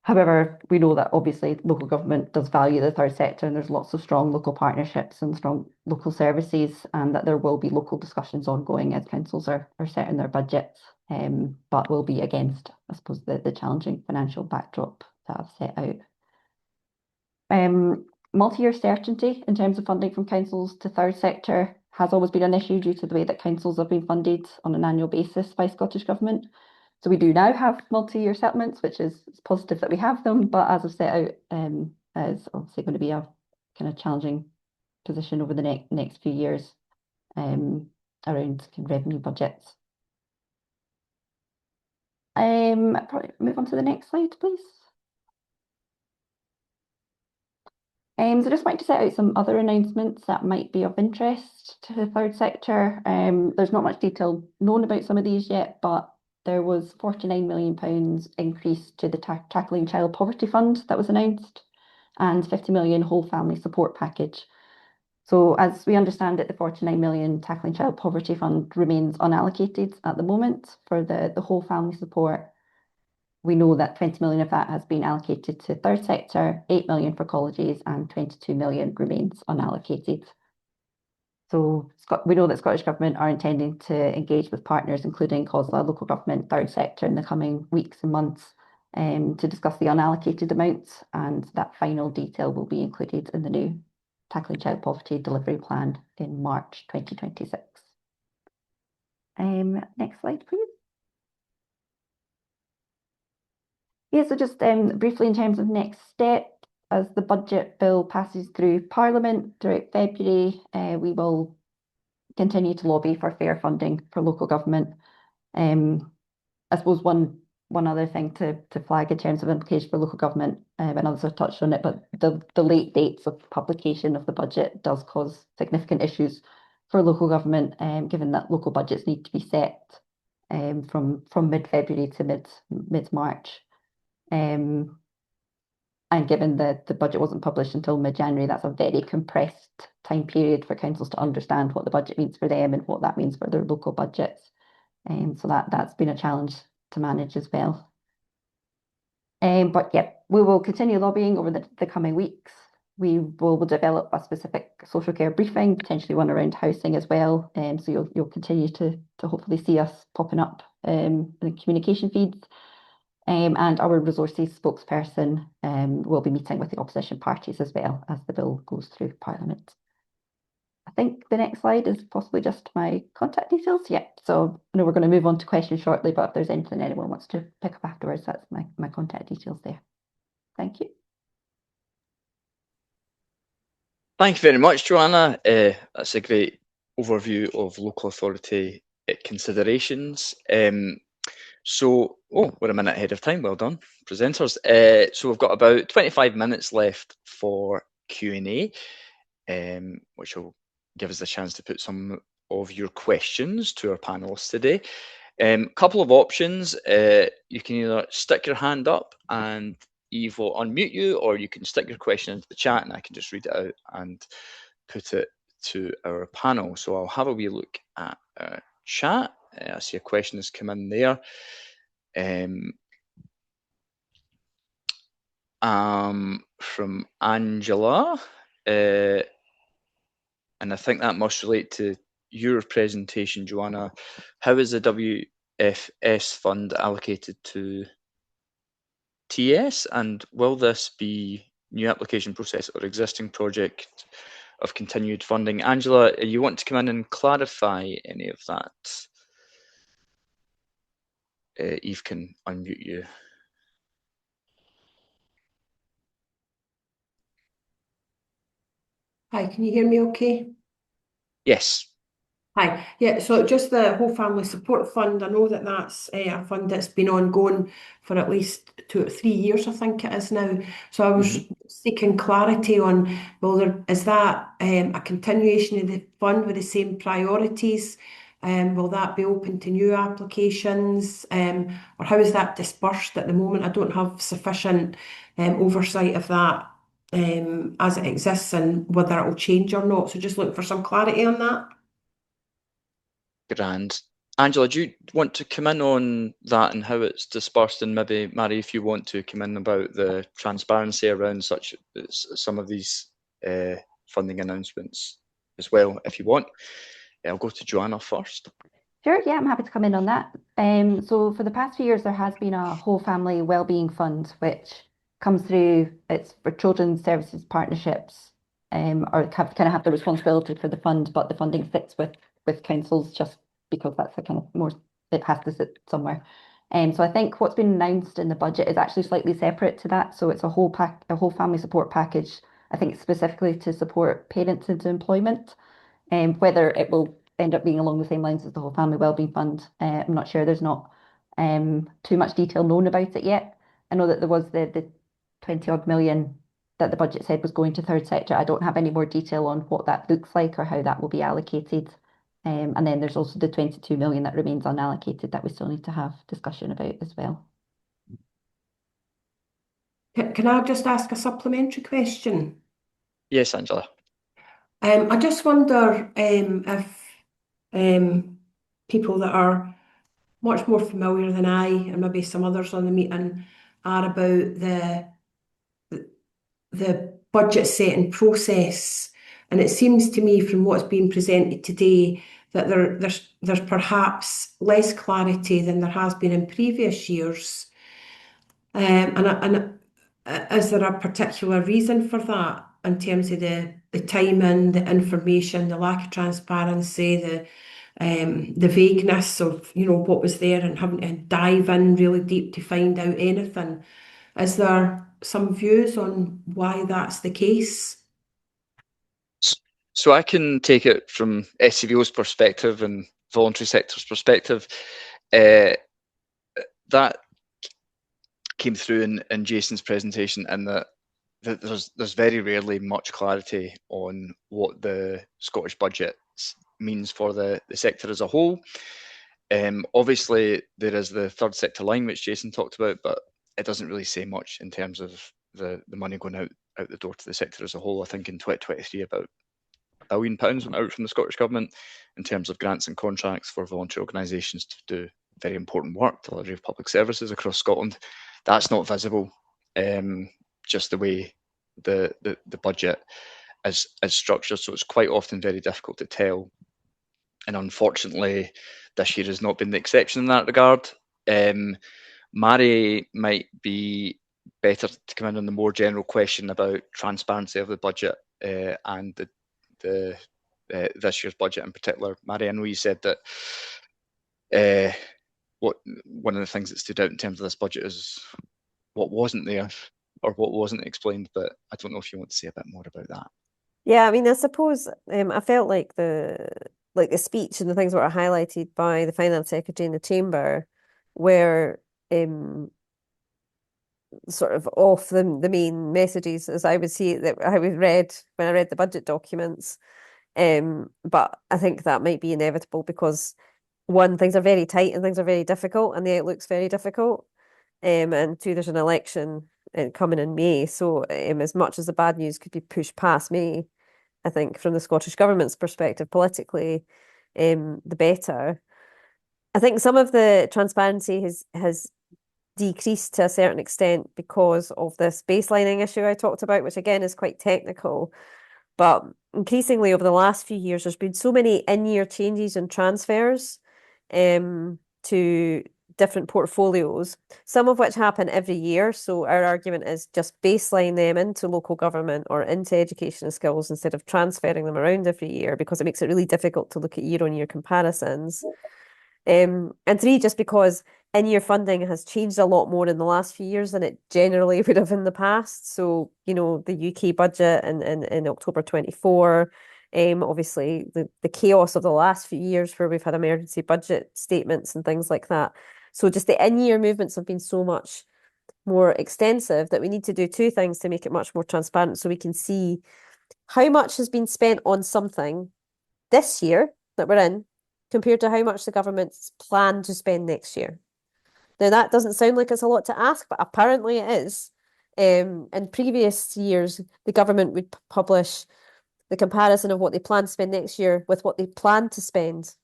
However, we know that obviously local government does value the third sector, and there's lots of strong local partnerships and strong local services, and that there will be local discussions ongoing as councils are setting their budgets, but will be against, I suppose, the challenging financial backdrop that I've set out. Multi-year certainty in terms of funding from councils to third sector has always been an issue due to the way that councils have been funded on an annual basis by Scottish Government. So we do now have multi-year settlements, which is positive that we have them, but as I've set out, is obviously going to be a kind of challenging position over the next few years around revenue budgets. Probably move on to the next slide, please. So I just wanted to set out some other announcements that might be of interest to the third sector. There's not much detail known about some of these yet, but there was £49 million increase to the Tackling Child Poverty Fund that was announced, and £50 million whole family support package. So as we understand it, the £49 million Tackling Child Poverty Fund remains unallocated at the moment for the whole family support. We know that 20 million of that has been allocated to third sector, 8 million for colleges, and 22 million remains unallocated. So we know that Scottish Government are intending to engage with partners, including COSLA, local government, third sector, in the coming weeks and months to discuss the unallocated amounts, and that final detail will be included in the new Tackling Child Poverty Delivery Plan in March 2026. Next slide, please. Yeah, so just briefly in terms of next step, as the budget bill passes through Parliament throughout February, we will continue to lobby for fair funding for local government. I suppose one one other thing to flag in terms of implication for local government, and others have touched on it, but the late dates of publication of the budget does cause significant issues for local government, given that local budgets need to be set from mid-February to mid-March. And given that the budget wasn't published until mid-January, that's a very compressed time period for councils to understand what the budget means for them and what that means for their local budgets. So that's been a challenge to manage as well. But yeah, we will continue lobbying over the coming weeks. We will develop a specific social care briefing, potentially one around housing as well. So you'll continue to hopefully see us popping up in the communication feeds. And our resources spokesperson will be meeting with the opposition parties as well as the bill goes through Parliament. I think the next slide is possibly just my contact details. Yeah, so I know we're going to move on to questions shortly, but if there's anything anyone wants to pick up afterwards, that's my contact details there. Thank you. Thank you very much, Joanna. That's a great overview of local authority considerations. So, we're a minute ahead of time. Well done, presenters. So we've got about 25 minutes left for Q&A, which will give us a chance to put some of your questions to our panelists today. Couple of options. You can either stick your hand up and Eve will unmute you, or you can stick your question into the chat and I can just read it out and put it to our panel. So I'll have a wee look at our chat. I see a question has come in there. From Angela, and I think that must relate to your presentation, Joanna. How is the WFS fund allocated to TS, and will this be new application process or existing project of continued funding? Angela, you want to come in and clarify any of that? Eve can unmute you. Hi, can you hear me okay? Yes. Hi, yeah, so just the Whole Family Support Fund, I know that that's a fund that's been ongoing for at least 2 or 3 years, I think it is now. So I was seeking clarity on, well, is that a continuation of the fund with the same priorities? Will that be open to new applications? Or how is that dispersed at the moment? I don't have sufficient oversight of that as it exists and whether it will change or not. So just looking for some clarity on that. Grand. Angela, do you want to come in on that and how it's dispersed, and maybe Mairi, if you want to come in about the transparency around some of these funding announcements as well, if you want. I'll go to Joanna first. Sure, yeah, I'm happy to come in on that. So for the past few years, there has been a Whole Family Wellbeing Fund, which comes through, it's for children's services partnerships, or kind of have the responsibility for the fund, but the funding sits with councils just because that's a kind of more, it has to sit somewhere. So I think what's been announced in the budget is actually slightly separate to that. So it's a whole family support package, I think specifically to support parents into employment. Whether it will end up being along the same lines as the Whole Family Wellbeing Fund, I'm not sure. There's not too much detail known about it yet. I know that there was the 20 odd million that the budget said was going to third sector. I don't have any more detail on what that looks like or how that will be allocated. And then there's also the 22 million that remains unallocated that we still need to have discussion about as well. Can I just ask a supplementary question? Yes, Angela. I just wonder if people that are much more familiar than I, and maybe some others on the meeting, are about the budget setting process. And it seems to me from what's being presented today that there's perhaps less clarity than there has been in previous years. And is there a particular reason for that in terms of the timing, the information, the lack of transparency, the vagueness of what was there and having to dive in really deep to find out anything? Is there some views on why that's the case? So I can take it from SCVO's perspective and voluntary sector's perspective. That came through in Jason's presentation, and that there's very rarely much clarity on what the Scottish budget means for the sector as a whole. Obviously, there is the third sector line, which Jason talked about, but it doesn't really say much in terms of the money going out the door to the sector as a whole. I think in 2023, about £1 billion went out from the Scottish Government in terms of grants and contracts for voluntary organisations to do very important work, delivery of public services across Scotland. That's not visible, just the way the budget is structured, so it's quite often very difficult to tell. And unfortunately, this year has not been the exception in that regard. Mairi might be better to come in on the more general question about transparency of the budget and the this year's budget in particular. Mairi, I know you said that one of the things that stood out in terms of this budget is what wasn't there or what wasn't explained, but I don't know if you want to say a bit more about that. Yeah, I mean, I suppose I felt like the speech and the things that were highlighted by the Finance Secretary in the Chamber were sort of off the main messages as I would see it, that I would read when I read the budget documents. But I think that might be inevitable because one, things are very tight and things are very difficult, and the outlook's very difficult. And two, there's an election coming in May. So as much as the bad news could be pushed past May, I think from the Scottish Government's perspective, politically, the better. I think some of the transparency has decreased to a certain extent because of this baselining issue I talked about, which again is quite technical. But increasingly over the last few years, there's been so many in-year changes and transfers to different portfolios, some of which happen every year. So our argument is just baseline them into local government or into education and skills instead of transferring them around every year, because it makes it really difficult to look at year-on-year comparisons. And three, just because in-year funding has changed a lot more in the last few years than it generally would have in the past. So, you know, the UK budget in October 24, obviously the chaos of the last few years where we've had emergency budget statements and things like that. So just the in-year movements have been so much more extensive that we need to do two things to make it much more transparent, so we can see how much has been spent on something this year that we're in compared to how much the government's planned to spend next year. Now, that doesn't sound like it's a lot to ask, but apparently it is. In previous years, the government would publish the comparison of what they plan to spend next year with what they plan to spend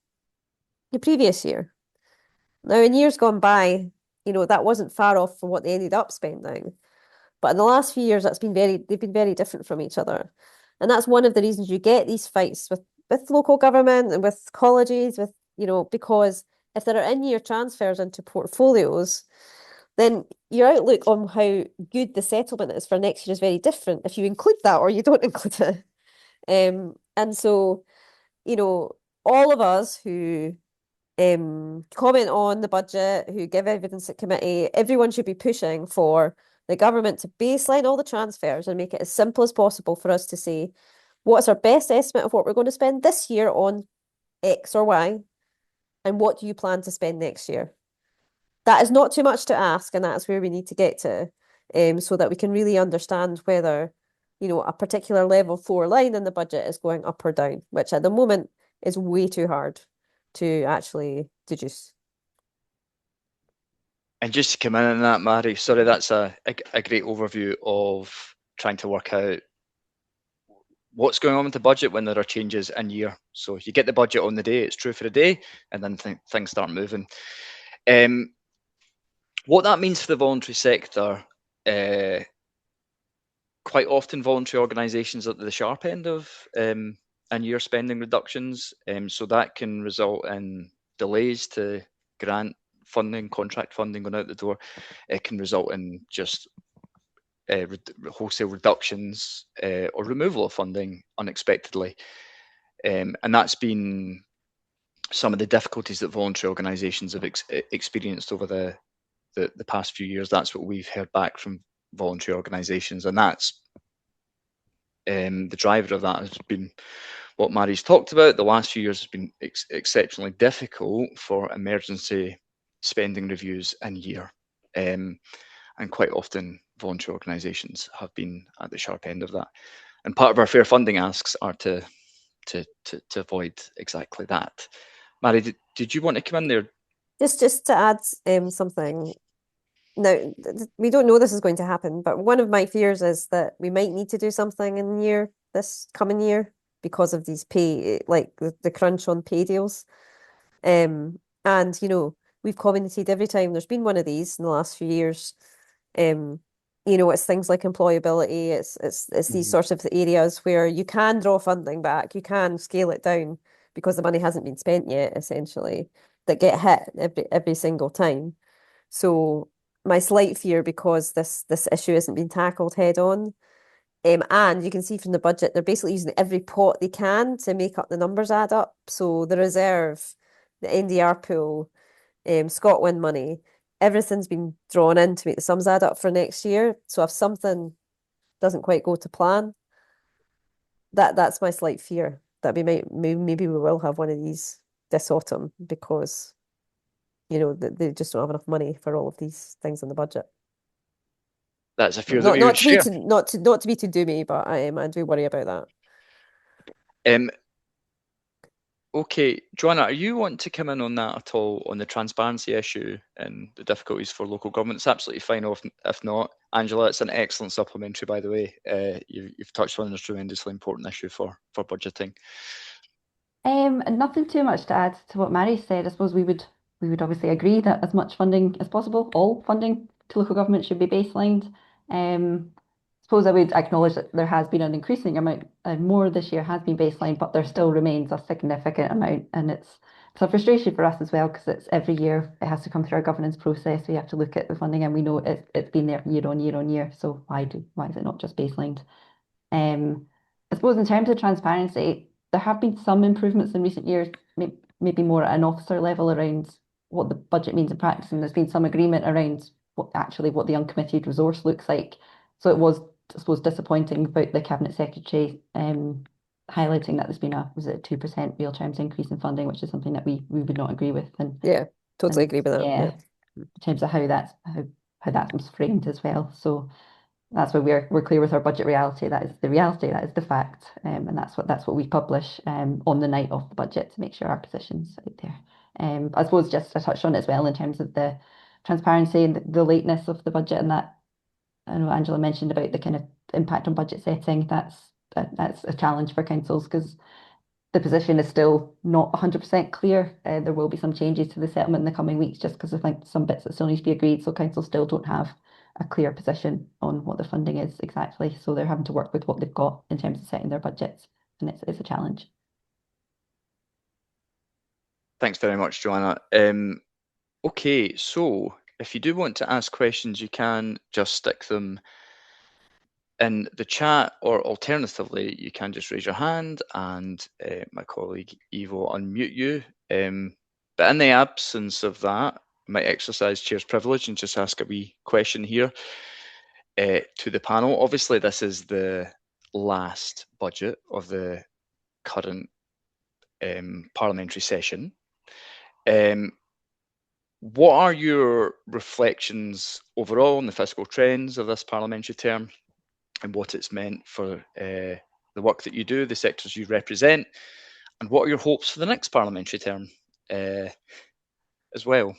the previous year. Now, in years gone by, you know, that wasn't far off from what they ended up spending. But in the last few years, they've been very different from each other. And that's one of the reasons you get these fights with local government and with colleges, with, you know, because if there are in-year transfers into portfolios, then your outlook on how good the settlement is for next year is very different if you include that or you don't include it. And so, you know, all of us who comment on the budget, who give evidence at committee, everyone should be pushing for the government to baseline all the transfers and make it as simple as possible for us to say, what's our best estimate of what we're going to spend this year on X or Y, and what do you plan to spend next year? That is not too much to ask, and that's where we need to get to, so that we can really understand whether, you know, a particular level 4 line in the budget is going up or down, which at the moment is way too hard to actually deduce. And just to come in on that, Mairi, sorry, that's a great overview of trying to work out what's going on with the budget when there are changes in year. So you get the budget on the day, it's true for a day, and then things start moving. What that means for the voluntary sector, quite often voluntary organisations are at the sharp end of in-year spending reductions. So that can result in delays to grant funding, contract funding going out the door. It can result in just wholesale reductions or removal of funding unexpectedly. And that's been some of the difficulties that voluntary organisations have experienced over the past few years. That's what we've heard back from voluntary organisations, and that's the driver of that has been what Mairi's talked about. The last few years has been exceptionally difficult for emergency spending reviews in year. and quite often voluntary organisations have been at the sharp end of that. And part of our fair funding asks are to avoid exactly that. Mairi, did you want to come in there? Just to add something. Now, we don't know this is going to happen, but one of my fears is that we might need to do something in this coming year because of these pay, like the crunch on pay deals. And we've commented every time there's been one of these in the last few years. It's things like employability. It's these sorts of areas where you can draw funding back, you can scale it down because the money hasn't been spent yet, essentially, that get hit every single time. So my slight fear, because this issue isn't being tackled head on, and you can see from the budget, they're basically using every pot they can to make up the numbers add up. So the reserve, the NDR pool, Scotland money, everything's been drawn in to make the sums add up for next year. So if something doesn't quite go to plan, that's my slight fear that maybe we will have one of these this autumn because they just don't have enough money for all of these things in the budget. That's a fear that we would share. Not to be too doomy, but I do worry about that. Okay, Joanna, are you want to come in on that at all, on the transparency issue and the difficulties for local government? It's absolutely fine if not. Angela, it's an excellent supplementary, by the way. You've touched on this tremendously important issue for budgeting. Nothing too much to add to what Mairi said. I suppose we would obviously agree that as much funding as possible, all funding to local government should be baselined. I suppose I would acknowledge that there has been an increasing amount, and more this year has been baseline, but there still remains a significant amount, and it's a frustration for us as well because it's every year it has to come through our governance process. We have to look at the funding, and we know it's been there year on year on year. So why is it not just baselined? I suppose in terms of transparency, there have been some improvements in recent years, maybe more at an officer level around what the budget means in practice, and there's been some agreement around what the uncommitted resource looks like. So it was, I suppose, disappointing about the Cabinet Secretary highlighting that there's been a 2% real terms increase in funding, which is something that we would not agree with. And yeah, totally agree with that. Yeah, in terms of how that was framed as well. So that's why we're clear with our budget reality. That is the reality. That is the fact, and that's what we publish on the night of the budget to make sure our position's out there. I suppose just I touched on it as well in terms of the transparency and the lateness of the budget, and that I know Angela mentioned about the kind of impact on budget setting. That's a challenge for councils because the position is still not 100% clear. There will be some changes to the settlement in the coming weeks just because I think some bits that still need to be agreed. So councils still don't have a clear position on what the funding is exactly. So they're having to work with what they've got in terms of setting their budgets, and it's a challenge. Thanks very much, Joanna. Okay, so if you do want to ask questions, you can just stick them in the chat, or alternatively, you can just raise your hand and my colleague Eve will unmute you. But in the absence of that, I might exercise chair's privilege and just ask a wee question here to the panel. Obviously, this is the last budget of the current parliamentary session. What are your reflections overall on the fiscal trends of this parliamentary term and what it's meant for the work that you do, the sectors you represent, and what are your hopes for the next parliamentary term as well?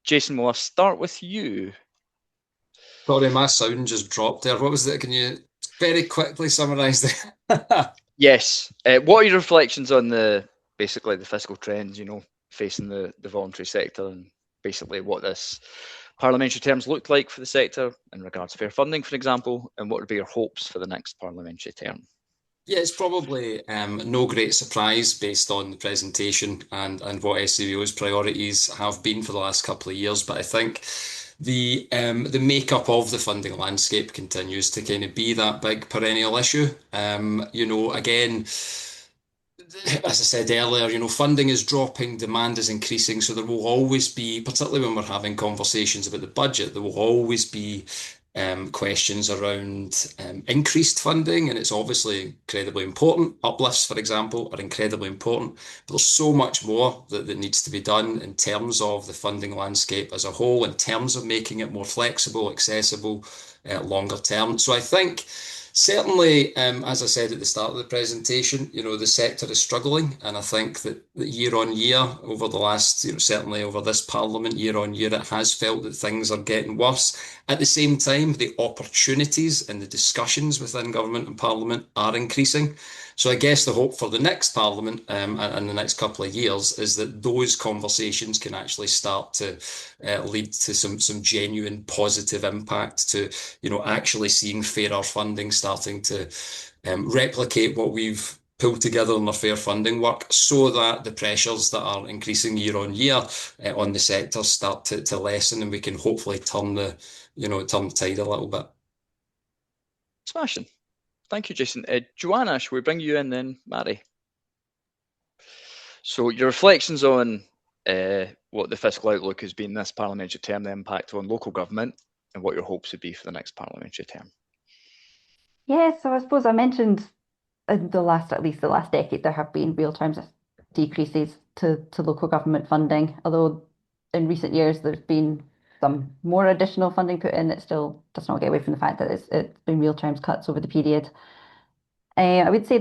Jason, will I start with you? Sorry, my sound just dropped there. What was that? Can you very quickly summarise that? Yes. What are your reflections on basically the fiscal trends, facing the voluntary sector, and basically what this parliamentary terms look like for the sector in regards to fair funding, for example, and what would be your hopes for the next parliamentary term? Yeah, it's probably no great surprise based on the presentation and what SCVO's priorities have been for the last couple of years. But I think the makeup of the funding landscape continues to kind of be that big perennial issue. Again, as I said earlier, funding is dropping, demand is increasing, so there will always be, particularly when we're having conversations about the budget, there will always be questions around increased funding, and it's obviously incredibly important. Uplifts, for example, are incredibly important, but there's so much more that needs to be done in terms of the funding landscape as a whole, in terms of making it more flexible, accessible, longer term. So I think certainly, as I said at the start of the presentation, the sector is struggling, and I think that year on year, over the last, certainly over this Parliament, year on year, it has felt that things are getting worse. At the same time, the opportunities and the discussions within government and Parliament are increasing. So I guess the hope for the next Parliament and the next couple of years is that those conversations can actually start to lead to some genuine positive impact, to actually seeing fairer funding starting to replicate what we've pulled together in our fair funding work, so that the pressures that are increasing year on year on the sector start to lessen, and we can hopefully turn the tide a little bit. Smashing. Thank you, Jason. Joanna, shall we bring you in then, Mairi? So your reflections on what the fiscal outlook has been this parliamentary term, the impact on local government, and what your hopes would be for the next parliamentary term. Yeah, so I suppose I mentioned in at least the last decade, there have been real terms decreases to local government funding, although in recent years there's been some more additional funding put in. It still does not get away from the fact that it's been real terms cuts over the period. I would say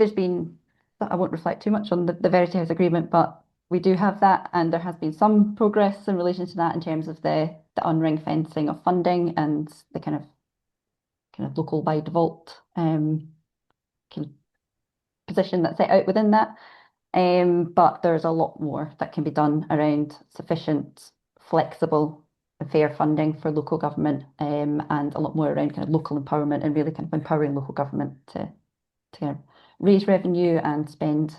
I won't reflect too much on the Verity House agreement, but we do have that, and there has been some progress in relation to that in terms of the unring fencing of funding and the kind of local by default kind of position that's set out within that. But there's a lot more that can be done around sufficient, flexible, and fair funding for local government, and a lot more around kind of local empowerment and really kind of empowering local government to kind of raise revenue and spend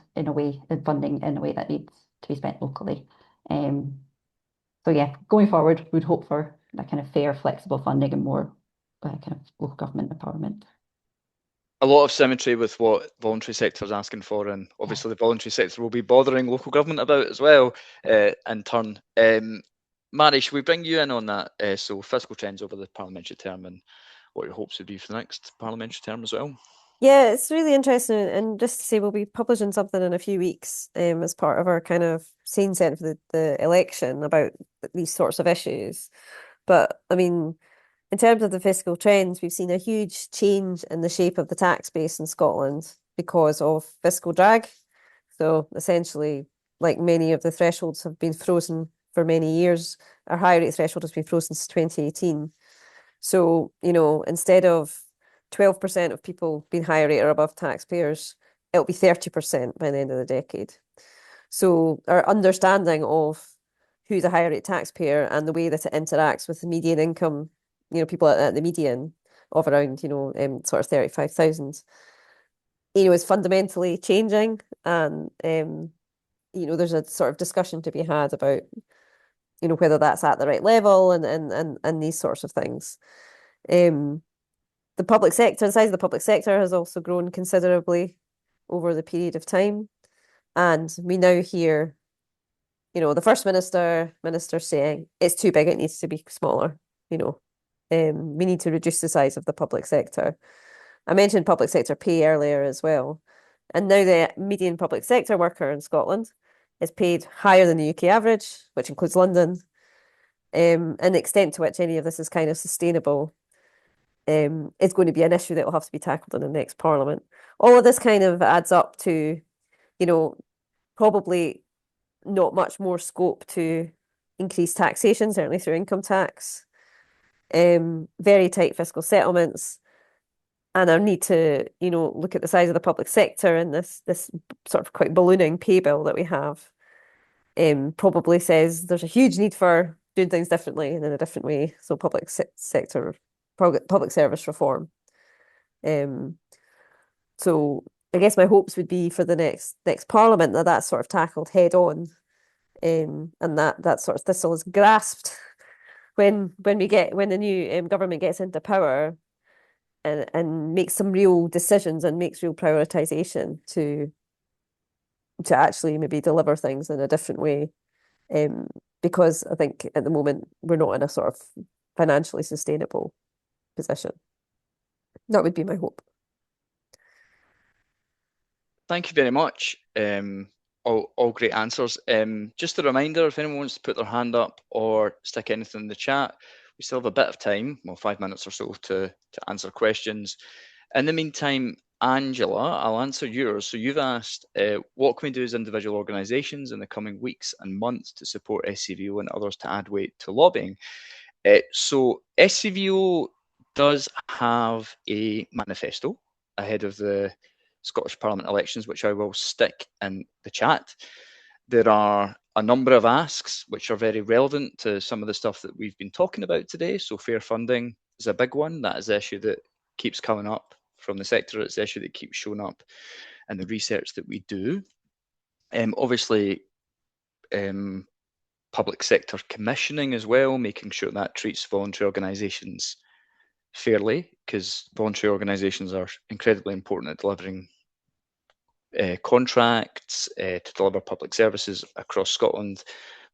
funding in a way that needs to be spent locally. So yeah, going forward, we'd hope for that kind of fair, flexible funding and more kind of local government empowerment. A lot of symmetry with what voluntary sector is asking for, and obviously the voluntary sector will be bothering local government about as well, in turn. Mairi, should we bring you in on that? So fiscal trends over the parliamentary term and what your hopes would be for the next parliamentary term as well. Yeah, it's really interesting, and just to say we'll be publishing something in a few weeks as part of our kind of scene set for the election about these sorts of issues. But I mean, in terms of the fiscal trends, we've seen a huge change in the shape of the tax base in Scotland because of fiscal drag. So essentially, like many of the thresholds have been frozen for many years, our high rate threshold has been frozen since 2018. So, instead of 12% of people being higher rate or above taxpayers, it'll be 30% by the end of the decade. So our understanding of who's a higher rate taxpayer and the way that it interacts with the median income, people at the median of around, sort of 35,000, is fundamentally changing. And, there's a sort of discussion to be had about, whether that's at the right level and these sorts of things. The size of the public sector has also grown considerably over the period of time. And we now hear, the First Minister saying it's too big, it needs to be smaller, we need to reduce the size of the public sector. I mentioned public sector pay earlier as well. And now the median public sector worker in Scotland is paid higher than the UK average, which includes London. And the extent to which any of this is kind of sustainable is going to be an issue that will have to be tackled in the next Parliament. All of this kind of adds up to, probably not much more scope to increase taxation, certainly through income tax, very tight fiscal settlements, and our need to, look at the size of the public sector and this sort of quite ballooning pay bill that we have, probably says there's a huge need for doing things differently and in a different way. So public service reform. So I guess my hopes would be for the next Parliament that that's sort of tackled head on, and that sort of thistle is grasped when the new government gets into power and makes some real decisions and makes real prioritization to actually maybe deliver things in a different way. Because I think at the moment we're not in a sort of financially sustainable position. That would be my hope. Thank you very much. All great answers. Just a reminder, if anyone wants to put their hand up or stick anything in the chat, we still have a bit of time, well, 5 minutes or so to answer questions. In the meantime, Angela, I'll answer yours. So you've asked, what can we do as individual organisations in the coming weeks and months to support SCVO and others to add weight to lobbying? So SCVO does have a manifesto ahead of the Scottish Parliament elections, which I will stick in the chat. There are a number of asks which are very relevant to some of the stuff that we've been talking about today. So fair funding is a big one. That is the issue that keeps coming up from the sector. It's the issue that keeps showing up in the research that we do. Obviously, public sector commissioning as well, making sure that treats voluntary organisations fairly, because voluntary organisations are incredibly important at delivering contracts to deliver public services across Scotland,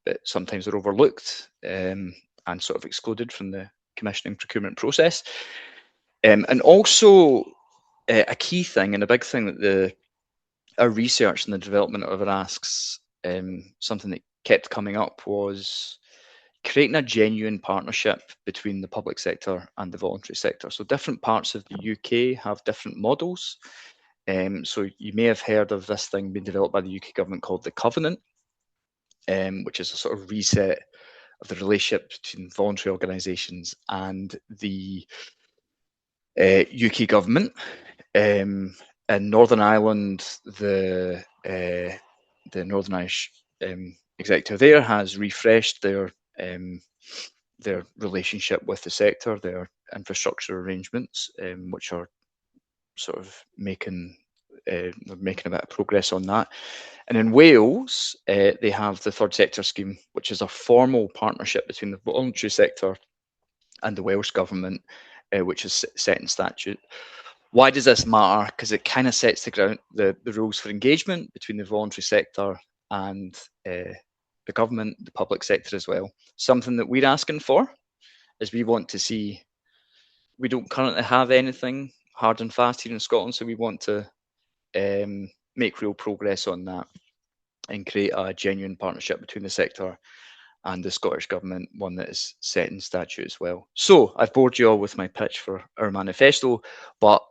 but sometimes they're overlooked and sort of excluded from the commissioning procurement process. And also a key thing and a big thing that our research and the development of our asks, something that kept coming up was creating a genuine partnership between the public sector and the voluntary sector. So different parts of the UK have different models. So you may have heard of this thing being developed by the UK government called the Covenant, which is a sort of reset of the relationship between voluntary organisations and the UK government. In Northern Ireland, the Northern Irish executive there has refreshed their relationship with the sector, their infrastructure arrangements, which are sort of making a bit of progress on that. And in Wales, they have the Third Sector Scheme, which is a formal partnership between the voluntary sector and the Welsh Government, which is set in statute. Why does this matter? Because it kind of sets the rules for engagement between the voluntary sector and the government, the public sector as well. Something that we're asking for is we want to see, we don't currently have anything hard and fast here in Scotland, so we want to make real progress on that and create a genuine partnership between the sector and the Scottish Government, one that is set in statute as well. So I've bored you all with my pitch for our manifesto, but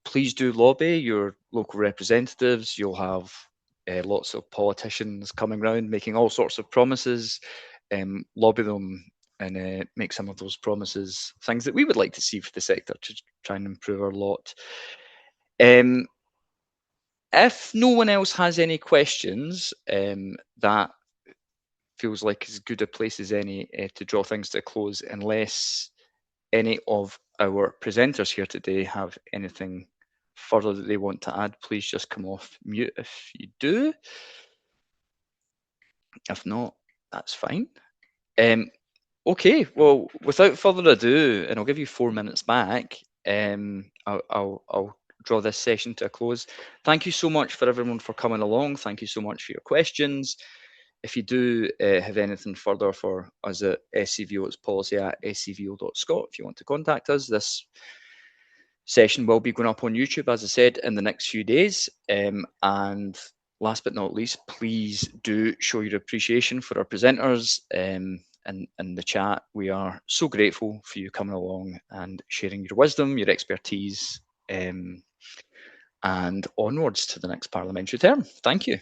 please do lobby your local representatives. You'll have lots of politicians coming around making all sorts of promises. Lobby them and make some of those promises things that we would like to see for the sector to try and improve our lot. If no one else has any questions, that feels like as good a place as any to draw things to a close, unless any of our presenters here today have anything further that they want to add. Please just come off mute if you do. If not, that's fine. Okay, well, without further ado, and I'll give you 4 minutes back, I'll draw this session to a close. Thank you so much for everyone for coming along. Thank you so much for your questions. If you do have anything further for us at SCVO, it's policy@scvo.scot if you want to contact us. This session will be going up on YouTube, as I said, in the next few days. And last but not least, please do show your appreciation for our presenters in the chat. We are so grateful for you coming along and sharing your wisdom, your expertise, and onwards to the next parliamentary term. Thank you.